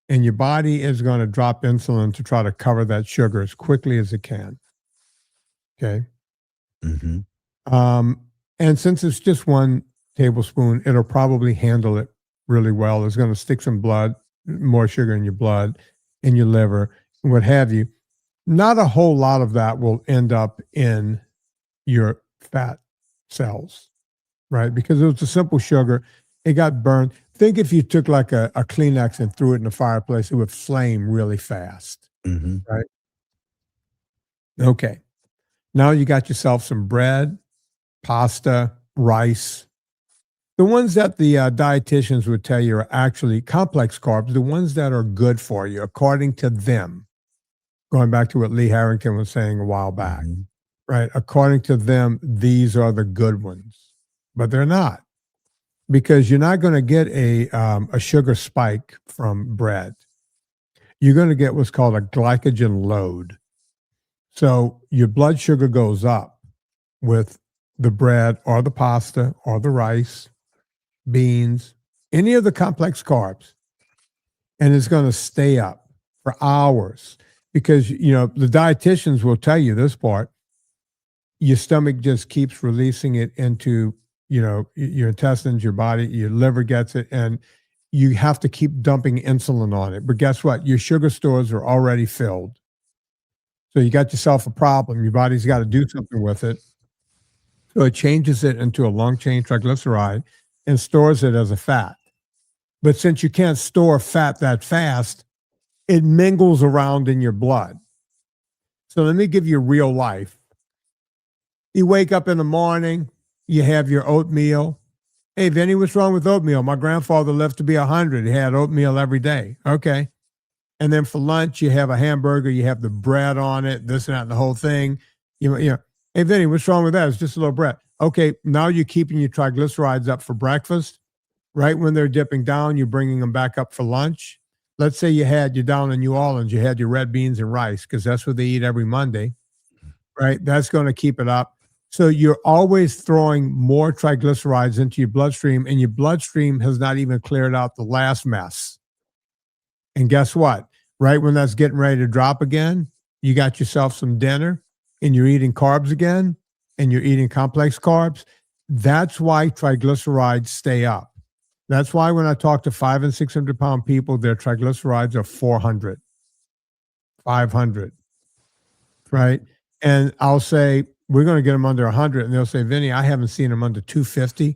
And your body is going to drop insulin to try to cover that sugar as quickly as it can. Okay. And since it's just 1 tablespoon, it'll probably handle it really well. It's going to stick some blood, more sugar in your blood, in your liver, what have you. Not a whole lot of that will end up in your fat cells, right? Because it was a simple sugar. It got burned. Think if you took like a Kleenex and threw it in the fireplace, it would flame really fast, right? Okay. Now you got yourself some bread, pasta, rice. The ones that the dietitians would tell you are actually complex carbs, the ones that are good for you, according to them. Going back to what Lee Harrington was saying a while back, right? According to them, these are the good ones, but they're not, because you're not going to get a sugar spike from bread. You're going to get what's called a glycogen load. So your blood sugar goes up with the bread or the pasta or the rice, beans, any of the complex carbs, and it's going to stay up for hours. Because, you know, the dietitians will tell you this part, your stomach just keeps releasing it into, you know, your intestines, your body, your liver gets it, and you have to keep dumping insulin on it. But guess what? Your sugar stores are already filled. So you got yourself a problem. Your body's got to do something with it. So it changes it into a long chain triglyceride and stores it as a fat. But since you can't store fat that fast, it mingles around in your blood. So let me give you real life. You wake up in the morning, you have your oatmeal. Hey, Vinnie, what's wrong with oatmeal? My grandfather lived to be 100. He had oatmeal every day. Okay. And then for lunch, you have a hamburger, you have the bread on it, this and that, and the whole thing. You know, hey, Vinnie, what's wrong with that? It's just a little bread. Okay, now you're keeping your triglycerides up for breakfast. Right when they're dipping down, you're bringing them back up for lunch. Let's say you're down in New Orleans, you had your red beans and rice, because that's what they eat every Monday, right? That's going to keep it up. So you're always throwing more triglycerides into your bloodstream, and your bloodstream has not even cleared out the last mess. And guess what? Right when that's getting ready to drop again, you got yourself some dinner and you're eating carbs again, and you're eating complex carbs. That's why triglycerides stay up. That's why when I talk to 500 and 600 pound people, their triglycerides are 400, 500, right? And I'll say, we're going to get them under 100. And they'll say, Vinny, I haven't seen them under 250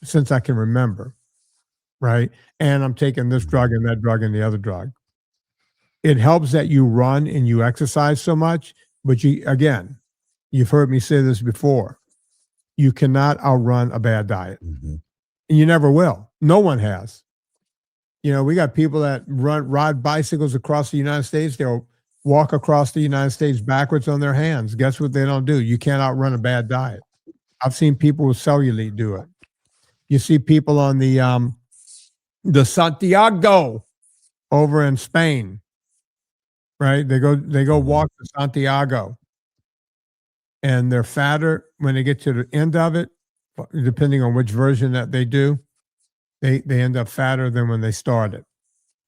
since I can remember, right? And I'm taking this drug and that drug and the other drug. It helps that you run and you exercise so much, but again, you've heard me say this before. You cannot outrun a bad diet. Mm-hmm. And you never will. No one has. We got people that ride bicycles across the United States. They'll walk across the United States backwards on their hands. Guess what they don't do? You can't outrun a bad diet. I've seen people with cellulite do it. You see people on the Santiago over in Spain, right? They go walk to Santiago, and they're fatter when they get to the end of it, depending on which version that they do. They end up fatter than when they started,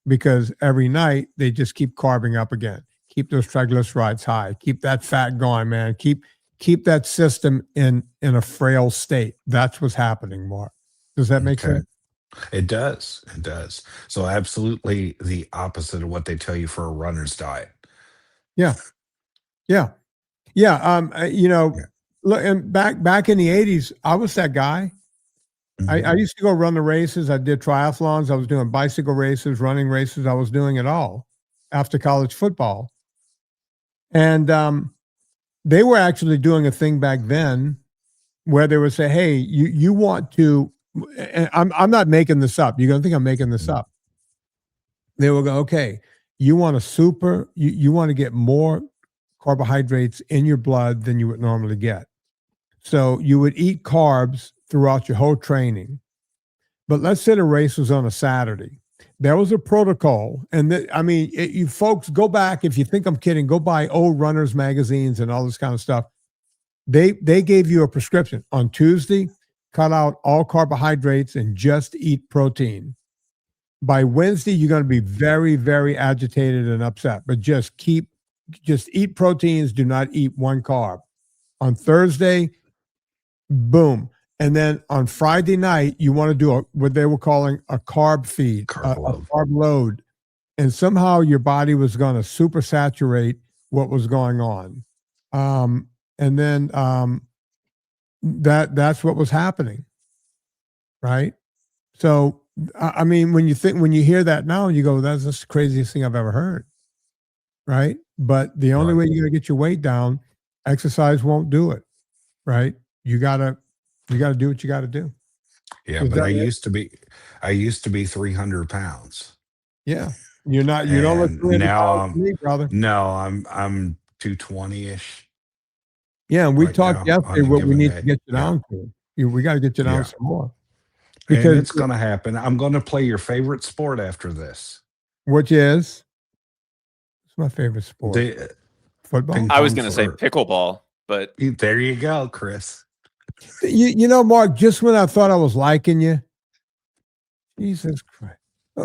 because every night they just keep carbing up again. Keep those triglycerides high. Keep that fat going, man. Keep that system in a frail state. That's what's happening, Mark. Does that make sense? It does. It does. So absolutely the opposite of what they tell you for a runner's diet. Yeah. Yeah. Yeah. Look, and back in the 80s, I was that guy. I used to go run the races. I did triathlons. I was doing bicycle races, running races. I was doing it all after college football. And they were actually doing a thing back then where they would say, hey, you want to, and I'm not making this up. You're going to think I'm making this up. They will go, okay, you want you want to get more carbohydrates in your blood than you would normally get. So you would eat carbs throughout your whole training. But let's say the race was on a Saturday. There was a protocol. And you folks, go back, if you think I'm kidding, go buy old runners magazines and all this kind of stuff. They gave you a prescription. On Tuesday, cut out all carbohydrates and just eat protein. By Wednesday, you're going to be very, very agitated and upset, but just eat proteins. Do not eat one carb. On Thursday, boom. And then on Friday night, you want to do what they were calling a carb feed, a carb load. And somehow your body was going to super saturate what was going on. And then that's what was happening. Right. So, when you hear that now, you go, that's the craziest thing I've ever heard. Right. But the only way you're going to get your weight down, exercise won't do it. Right. You gotta do what you got to do. Yeah, but I used to be 300 pounds. Yeah, you don't look 300 pounds to me, brother. No, I'm 220-ish. Yeah, and we talked yesterday what we need to get you down to. We got to get you down some more. Because it's going to happen. I'm going to play your favorite sport after this. Which is? It's my favorite sport. Football? I was going to say pickleball, but... There you go, Chris. Mark, just when I thought I was liking you, Jesus Christ.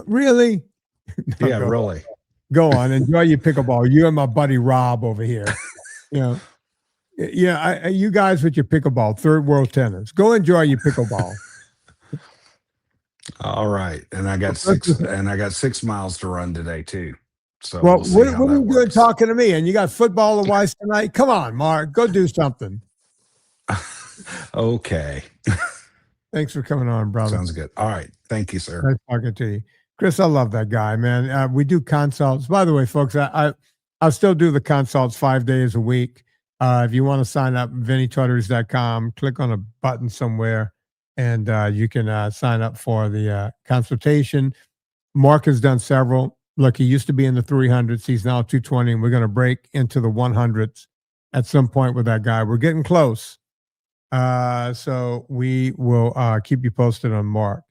Really? No, yeah, really. Go on. Enjoy your pickleball. You and my buddy Rob over here. Yeah, you guys with your pickleball, third world tennis. Go enjoy your pickleball. All right. And I got 6 miles to run today too. So what are you doing talking to me? And you got football to watch tonight? Come on, Mark. Go do something. Okay. Thanks for coming on, brother. Sounds good. All right. Thank you, sir. Nice talking to you. Chris, I love that guy, man. We do consults. By the way, folks, I still do the consults 5 days a week. If you want to sign up, VinnieTortorich.com, click on a button somewhere, and you can sign up for the consultation. Mark has done several. Look, he used to be in the 300s. He's now 220, and we're going to break into the 100s at some point with that guy. We're getting close. So we will keep you posted on Mark.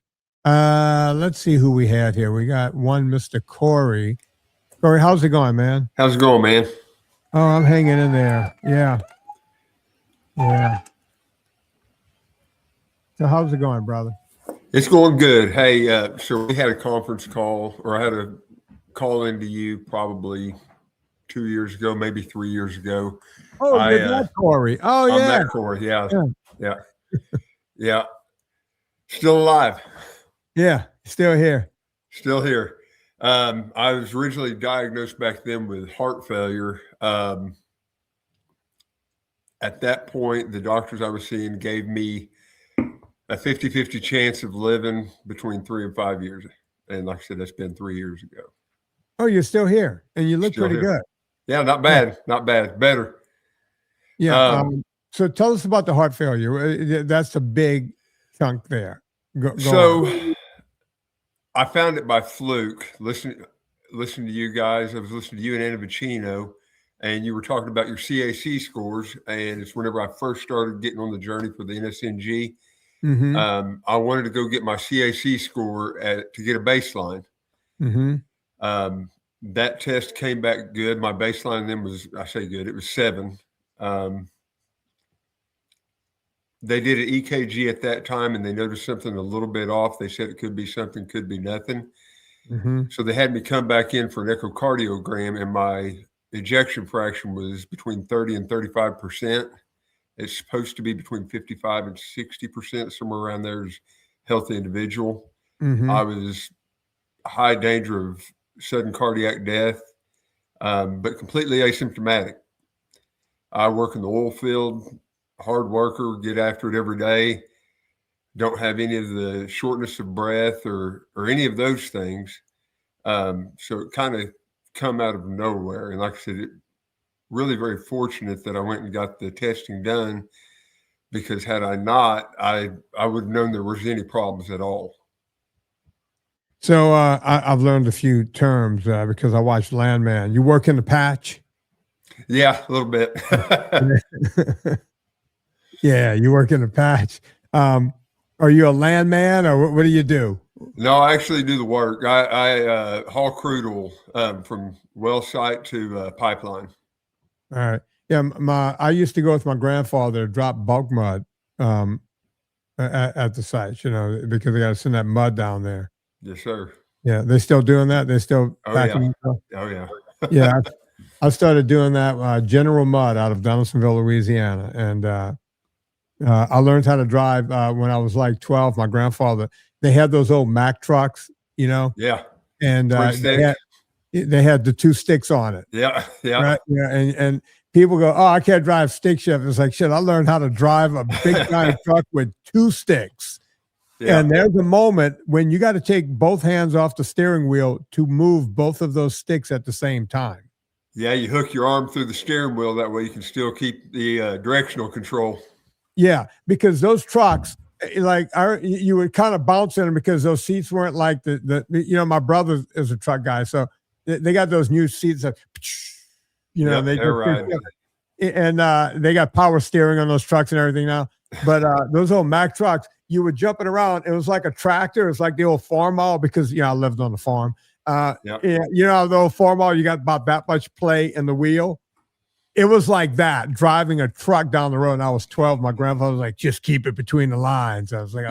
Let's see who we had here. We got one Mr. Corey. Corey, how's it going, man? How's it going, man? Oh, I'm hanging in there. Yeah. Yeah. So how's it going, brother? It's going good. Hey, so we had a conference call, or I had a call into you probably 2 years ago, maybe 3 years ago. Oh, you're that Corey. Oh, I'm yeah. that Corey. Yeah. Yeah. Still alive. Yeah. Still here. Still here. I was originally diagnosed back then with heart failure. At that point, the doctors I was seeing gave me a 50-50 chance of living between 3 and 5 years. And like I said, that's been 3 years ago. Oh, you're still here, and you look Still pretty here. good. Yeah, not bad. Yeah. Not bad. Better. Yeah. So tell us about the heart failure. That's a big chunk there. Go on. I found it by fluke. Listening to you guys. I was listening to you and Anna Vicino, and you were talking about your CAC scores. And it's whenever I first started getting on the journey for the NSNG. Mm-hmm. I wanted to go get my CAC score to get a baseline. Mm-hmm. That test came back good. My baseline then was, I say good, it was 7. They did an EKG at that time, and they noticed something a little bit off. They said it could be something, could be nothing. Mm-hmm. So they had me come back in for an echocardiogram, and my ejection fraction was between 30 and 35%. It's supposed to be between 55 and 60%, somewhere around there is healthy individual. Mm-hmm. I was high danger of sudden cardiac death, but completely asymptomatic. I work in the oil field, hard worker, get after it every day. Don't have any of the shortness of breath or any of those things. So it kind of come out of nowhere. And like I said, really very fortunate that I went and got the testing done, because had I not, I would have known there was any problems at all. So I've learned a few terms because I watched Landman. You work in the patch? Yeah, a little bit. Yeah, you work in the patch. Are you a landman, or what do you do? No, I actually do the work. I haul crude oil from well site to pipeline. All right. Yeah, I used to go with my grandfather to drop bulk mud at the sites, because they got to send that mud down there. Yes, sir. Yeah, they still doing that? They still packing? Oh, yeah. Yeah, I started doing that General Mud out of Donaldsonville, Louisiana. And I learned how to drive when I was like 12. My grandfather, they had those old Mack trucks, Yeah. And they had the 2 sticks on it. Yeah. Yeah. Right? Yeah. And people go, oh, I can't drive stick shift. It's like, shit, I learned how to drive a big giant truck with 2 sticks. Yeah. And there's a moment when you got to take both hands off the steering wheel to move both of those sticks at the same time. Yeah, you hook your arm through the steering wheel. That way you can still keep the directional control. Yeah, because those trucks, you would kind of bounce in them because those seats weren't like my brother is a truck guy. So they got those new seats that, they're right. And they got power steering on those trucks and everything now. But those old Mack trucks, you were jumping around. It was like a tractor. It was like the old farm mall because, I lived on the farm. The old farm mall, you got about that much play in the wheel. It was like that, driving a truck down the road. And I was 12. My grandfather was like, just keep it between the lines. I was like,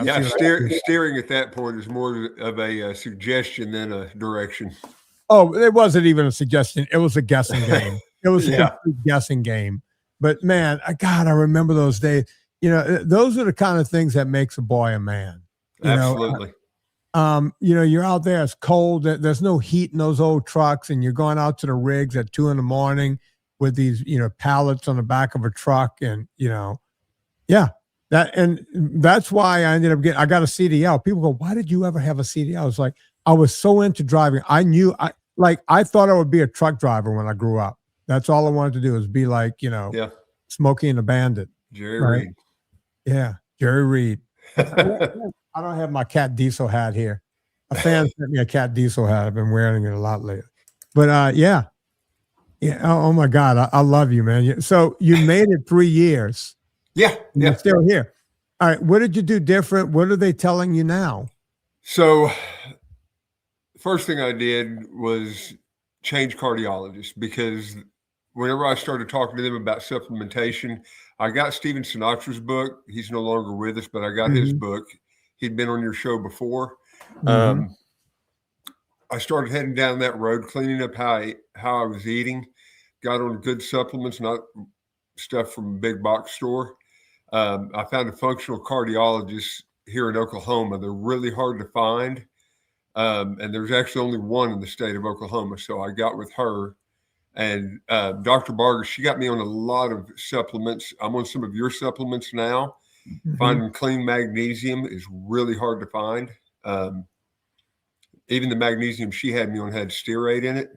steering at that point is more of a suggestion than a direction. Oh, it wasn't even a suggestion. It was a guessing game. It was a complete guessing game. But man, I remember those days. Those are the kind of things that makes a boy a man. Absolutely. You're out there, it's cold. There's no heat in those old trucks, and you're going out to the rigs at 2 a.m. with these, pallets on the back of a truck. And, that's why I ended up I got a CDL. People go, why did you ever have a CDL? It's like, I was so into driving. I knew I thought I would be a truck driver when I grew up. That's all I wanted to do is be like, Smokey and the Bandit. Jerry Reed. Yeah. Jerry Reed. I don't have my Cat Diesel hat here. A fan sent me a Cat Diesel hat. I've been wearing it a lot lately. But yeah. Oh my God, I love you, man. So you made it 3 years. Yeah. You're still here. All right. What did you do different? What are they telling you now? So first thing I did was change cardiologists, because whenever I started talking to them about supplementation, I got Steven Sinatra's book. He's no longer with us, but I got his book. He'd been on your show before. I started heading down that road, cleaning up how I was eating, got on good supplements, not stuff from a big box store. I found a functional cardiologist here in Oklahoma. They're really hard to find. And there's actually only one in the state of Oklahoma. So I got with her, and Dr. Barger, she got me on a lot of supplements. I'm on some of your supplements now. Finding clean magnesium is really hard to find. Even the magnesium she had me on had stearate in it.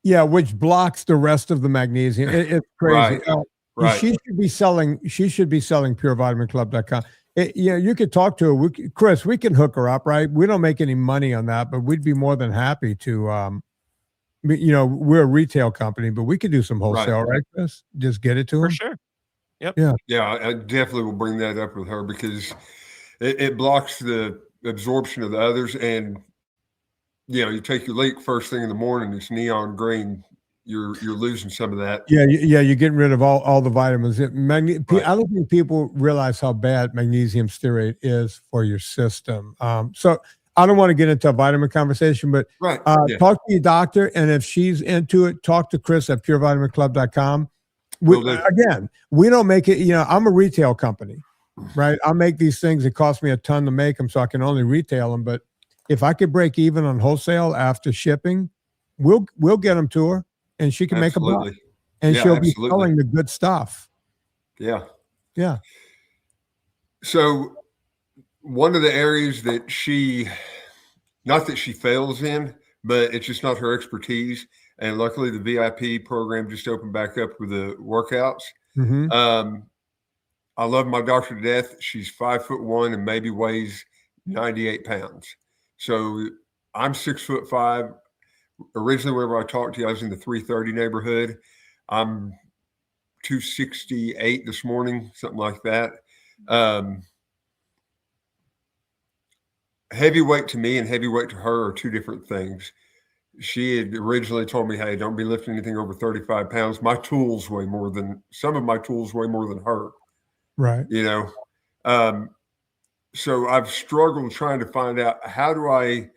Yeah, which blocks the rest of the magnesium. It's crazy. Right. She should be selling purevitaminclub.com. You could talk to her. Chris, we can hook her up, right? We don't make any money on that, but we'd be more than happy to, we're a retail company, but we could do some wholesale, right, Chris? Just get it to her. For sure. Yep. Yeah, I definitely will bring that up with her because it blocks the absorption of the others. And, you take your leak first thing in the morning, it's neon green. You're losing some of that. Yeah, you're getting rid of all the vitamins. I don't think people realize how bad magnesium stearate is for your system. So I don't want to get into a vitamin conversation, but talk to your doctor, and if she's into it, talk to Chris at purevitaminclub.com. Again, we don't make it. I'm a retail company, right? I make these things. It costs me a ton to make them, so I can only retail them. But if I could break even on wholesale after shipping, we'll get them to her. And she can make a buck, and she'll be selling the good stuff. Yeah. So one of the areas that not that she fails in, but it's just not her expertise. And luckily the VIP program just opened back up with the workouts. I love my doctor to death. She's 5'1" and maybe weighs 98 pounds. So I'm 6'5". Originally, whenever I talked to you, I was in the 330 neighborhood. I'm 268 this morning, something like that. Heavyweight to me and heavyweight to her are two different things. She had originally told me, hey, don't be lifting anything over 35 pounds. Some of my tools weigh more than her. Right. So I've struggled trying to find out, how do I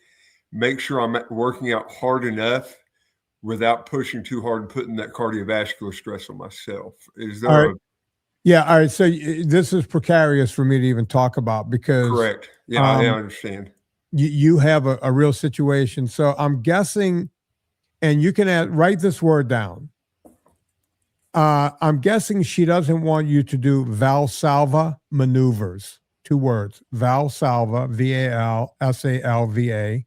make sure I'm working out hard enough without pushing too hard and putting that cardiovascular stress on myself? Is there all right. So this is precarious for me to even talk about because correct. Yeah, I understand. You have a real situation. So I'm guessing, and you can write this word down. I'm guessing she doesn't want you to do Valsalva maneuvers. 2 words, Valsalva, Valsalva.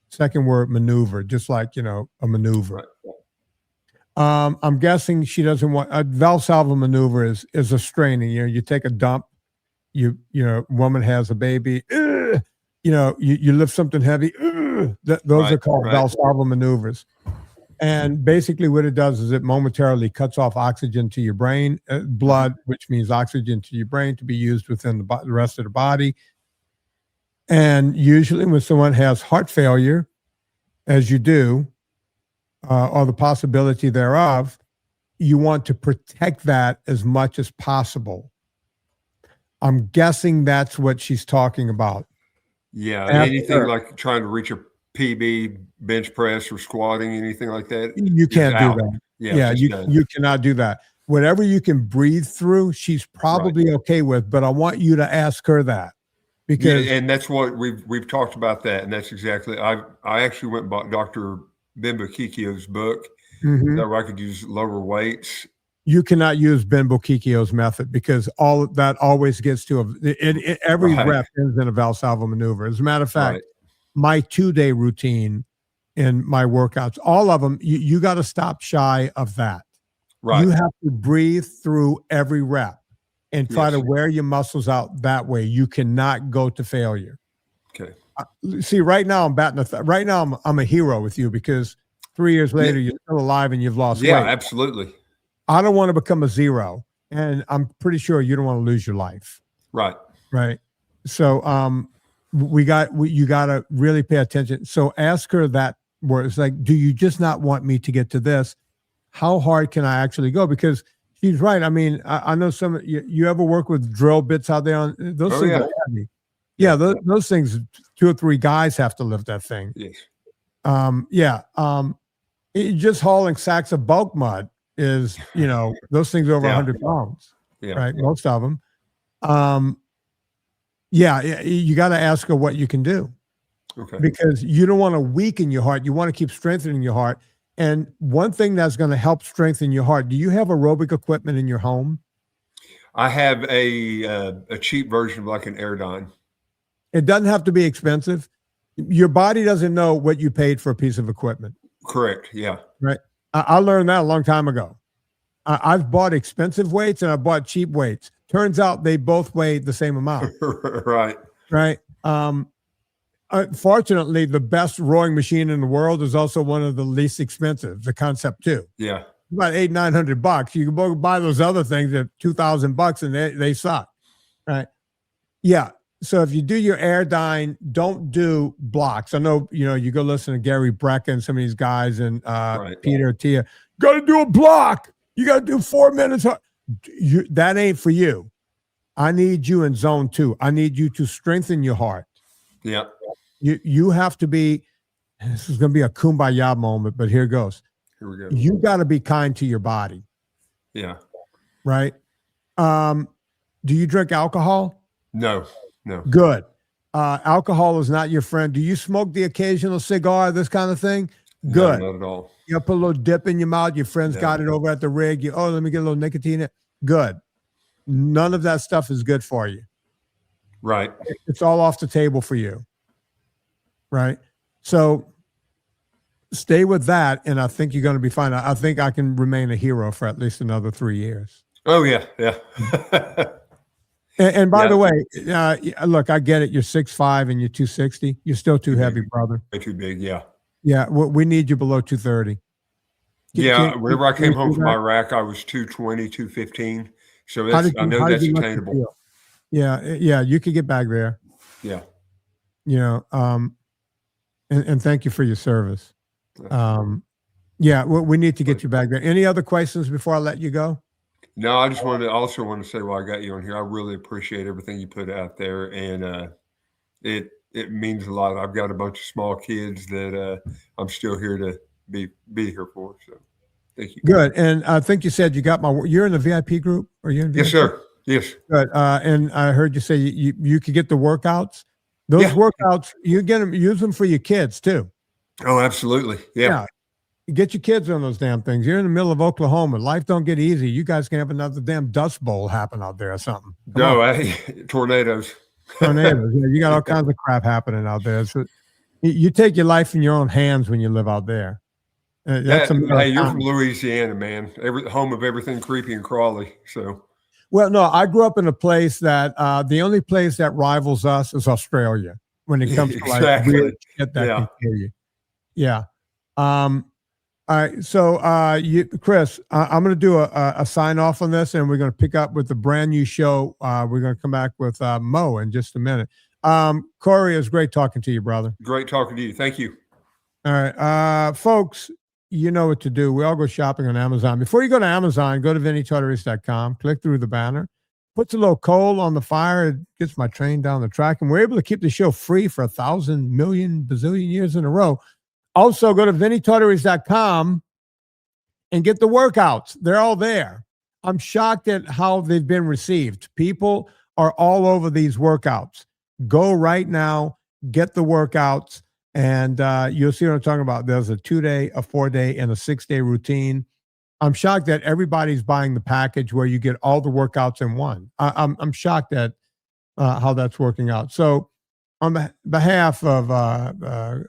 Second word, maneuver, just like, a maneuver. Right. I'm guessing she doesn't want a Valsalva maneuver is a straining. You take a dump, woman has a baby, you lift something heavy. Those are called Valsalva maneuvers. And basically what it does is it momentarily cuts off oxygen to your brain, blood, which means oxygen to your brain to be used within the rest of the body. And usually when someone has heart failure, as you do, or the possibility thereof, you want to protect that as much as possible. I'm guessing that's what she's talking about. Yeah, anything like trying to reach a PB, bench press, or squatting, anything like that. You can't do that. Yeah, you cannot do that. Whatever you can breathe through, she's probably okay with, but I want you to ask her that. Because and that's what we've talked about that, and that's exactly. I actually went and bought Dr. Ben Bokikio's book that I could use lower weights. You cannot use Ben Bokikio's method because all that always gets to every rep ends in a Valsalva maneuver. As a matter of fact, my 2-day routine in my workouts, all of them, you got to stop shy of that. Right. You have to breathe through every rep and try to wear your muscles out that way. You cannot go to failure. Okay. See, right now I'm batting right now I'm a hero with you because 3 years later you're still alive and you've lost weight. Yeah, absolutely. I don't want to become a zero, and I'm pretty sure you don't want to lose your life. Right. Right. So you got to really pay attention. So ask her that word. It's like, do you just not want me to get to this? how hard can I actually go? Because she's right. I mean, I know you ever work with drill bits out there on those things are heavy. Yeah, those things, 2 or 3 guys have to lift that thing. Yes. Just hauling sacks of bulk mud is, those things are over 100 pounds, right? Most of them. You got to ask her what you can do. Okay. Because you don't want to weaken your heart. You want to keep strengthening your heart. And one thing that's going to help strengthen your heart, do you have aerobic equipment in your home? I have a cheap version of like an Airdyne. It doesn't have to be expensive. Your body doesn't know what you paid for a piece of equipment. Correct. Yeah. Right. I learned that a long time ago. I've bought expensive weights and I bought cheap weights. Turns out they both weigh the same amount. Right. Right. Fortunately, the best rowing machine in the world is also one of the least expensive, the Concept 2. Yeah. About $800-900. You can buy those other things at $2,000 and they suck. Right. Yeah. So if you do your Airdyne, don't do blocks. I know, you go listen to Gary Breck and some of these guys and Peter Tia. Got to do a block. You got to do 4 minutes. That ain't for you. I need you in zone 2. I need you to strengthen your heart. Yeah. You have to be, this is going to be a kumbaya moment, but here goes. Here we go. You got to be kind to your body. Yeah. Right. Do you drink alcohol? No. Good. Alcohol is not your friend. Do you smoke the occasional cigar, this kind of thing? Good. No, not at all. You put a little dip in your mouth. Your friends got it over at the rig. Let me get a little nicotine in it. Good. None of that stuff is good for you. Right. It's all off the table for you. Right. So stay with that. And I think you're going to be fine. I think I can remain a hero for at least another 3 years. Oh, yeah. Yeah. And by the way, look, I get it. You're 6'5" and you're 260. You're still too heavy, brother. Way too big. Yeah. Yeah. We need you below 230. Whenever I came home from Iraq, I was 220, 215. So I know that's attainable. Yeah. You could get back there. Yeah. And thank you for your service. We need to get you back there. Any other questions before I let you go? No, I just want to say while I got you on here, I really appreciate everything you put out there, and it means a lot. I've got a bunch of small kids that I'm still here to be here for. So, thank you. Good, and I think you said you're in the VIP group, or you're in VIP? Yes, sir. Yes. Good, and I heard you say you could get the workouts. Those workouts, you get them, use them for your kids too. Oh, absolutely. Yeah. Get your kids on those damn things. You're in the middle of Oklahoma. Life don't get easy. You guys can have another damn dust bowl happen out there or something. Tornadoes. Tornadoes. You got all kinds of crap happening out there. So you take your life in your own hands when you live out there. You're from Louisiana, man. Home of everything creepy and crawly. So. Well, no, I grew up in a place that the only place that rivals us is Australia when it comes to like weird shit that can kill you. Yeah. All right. So, Chris, I'm going to do a sign off on this, and we're going to pick up with the brand new show. We're going to come back with Mo in just a minute. Corey, it was great talking to you, brother. Great talking to you. Thank you. All right. Folks, you know what to do. We all go shopping on Amazon. Before you go to Amazon, go to VinnieTortorich.com, click through the banner, puts a little coal on the fire, it gets my train down the track, and we're able to keep the show free for 1,000 million bazillion years in a row. Also, go to VinnieTortorich.com and get the workouts. They're all there. I'm shocked at how they've been received. People are all over these workouts. Go right now, get the workouts, and you'll see what I'm talking about. There's a 2-day, a 4-day, and a 6-day routine. I'm shocked that everybody's buying the package where you get all the workouts in one. I'm shocked at how that's working out. So on behalf of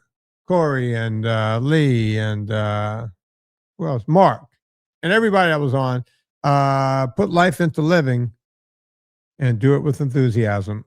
Corey and Lee and who else? Mark and everybody that was on, put life into living and do it with enthusiasm.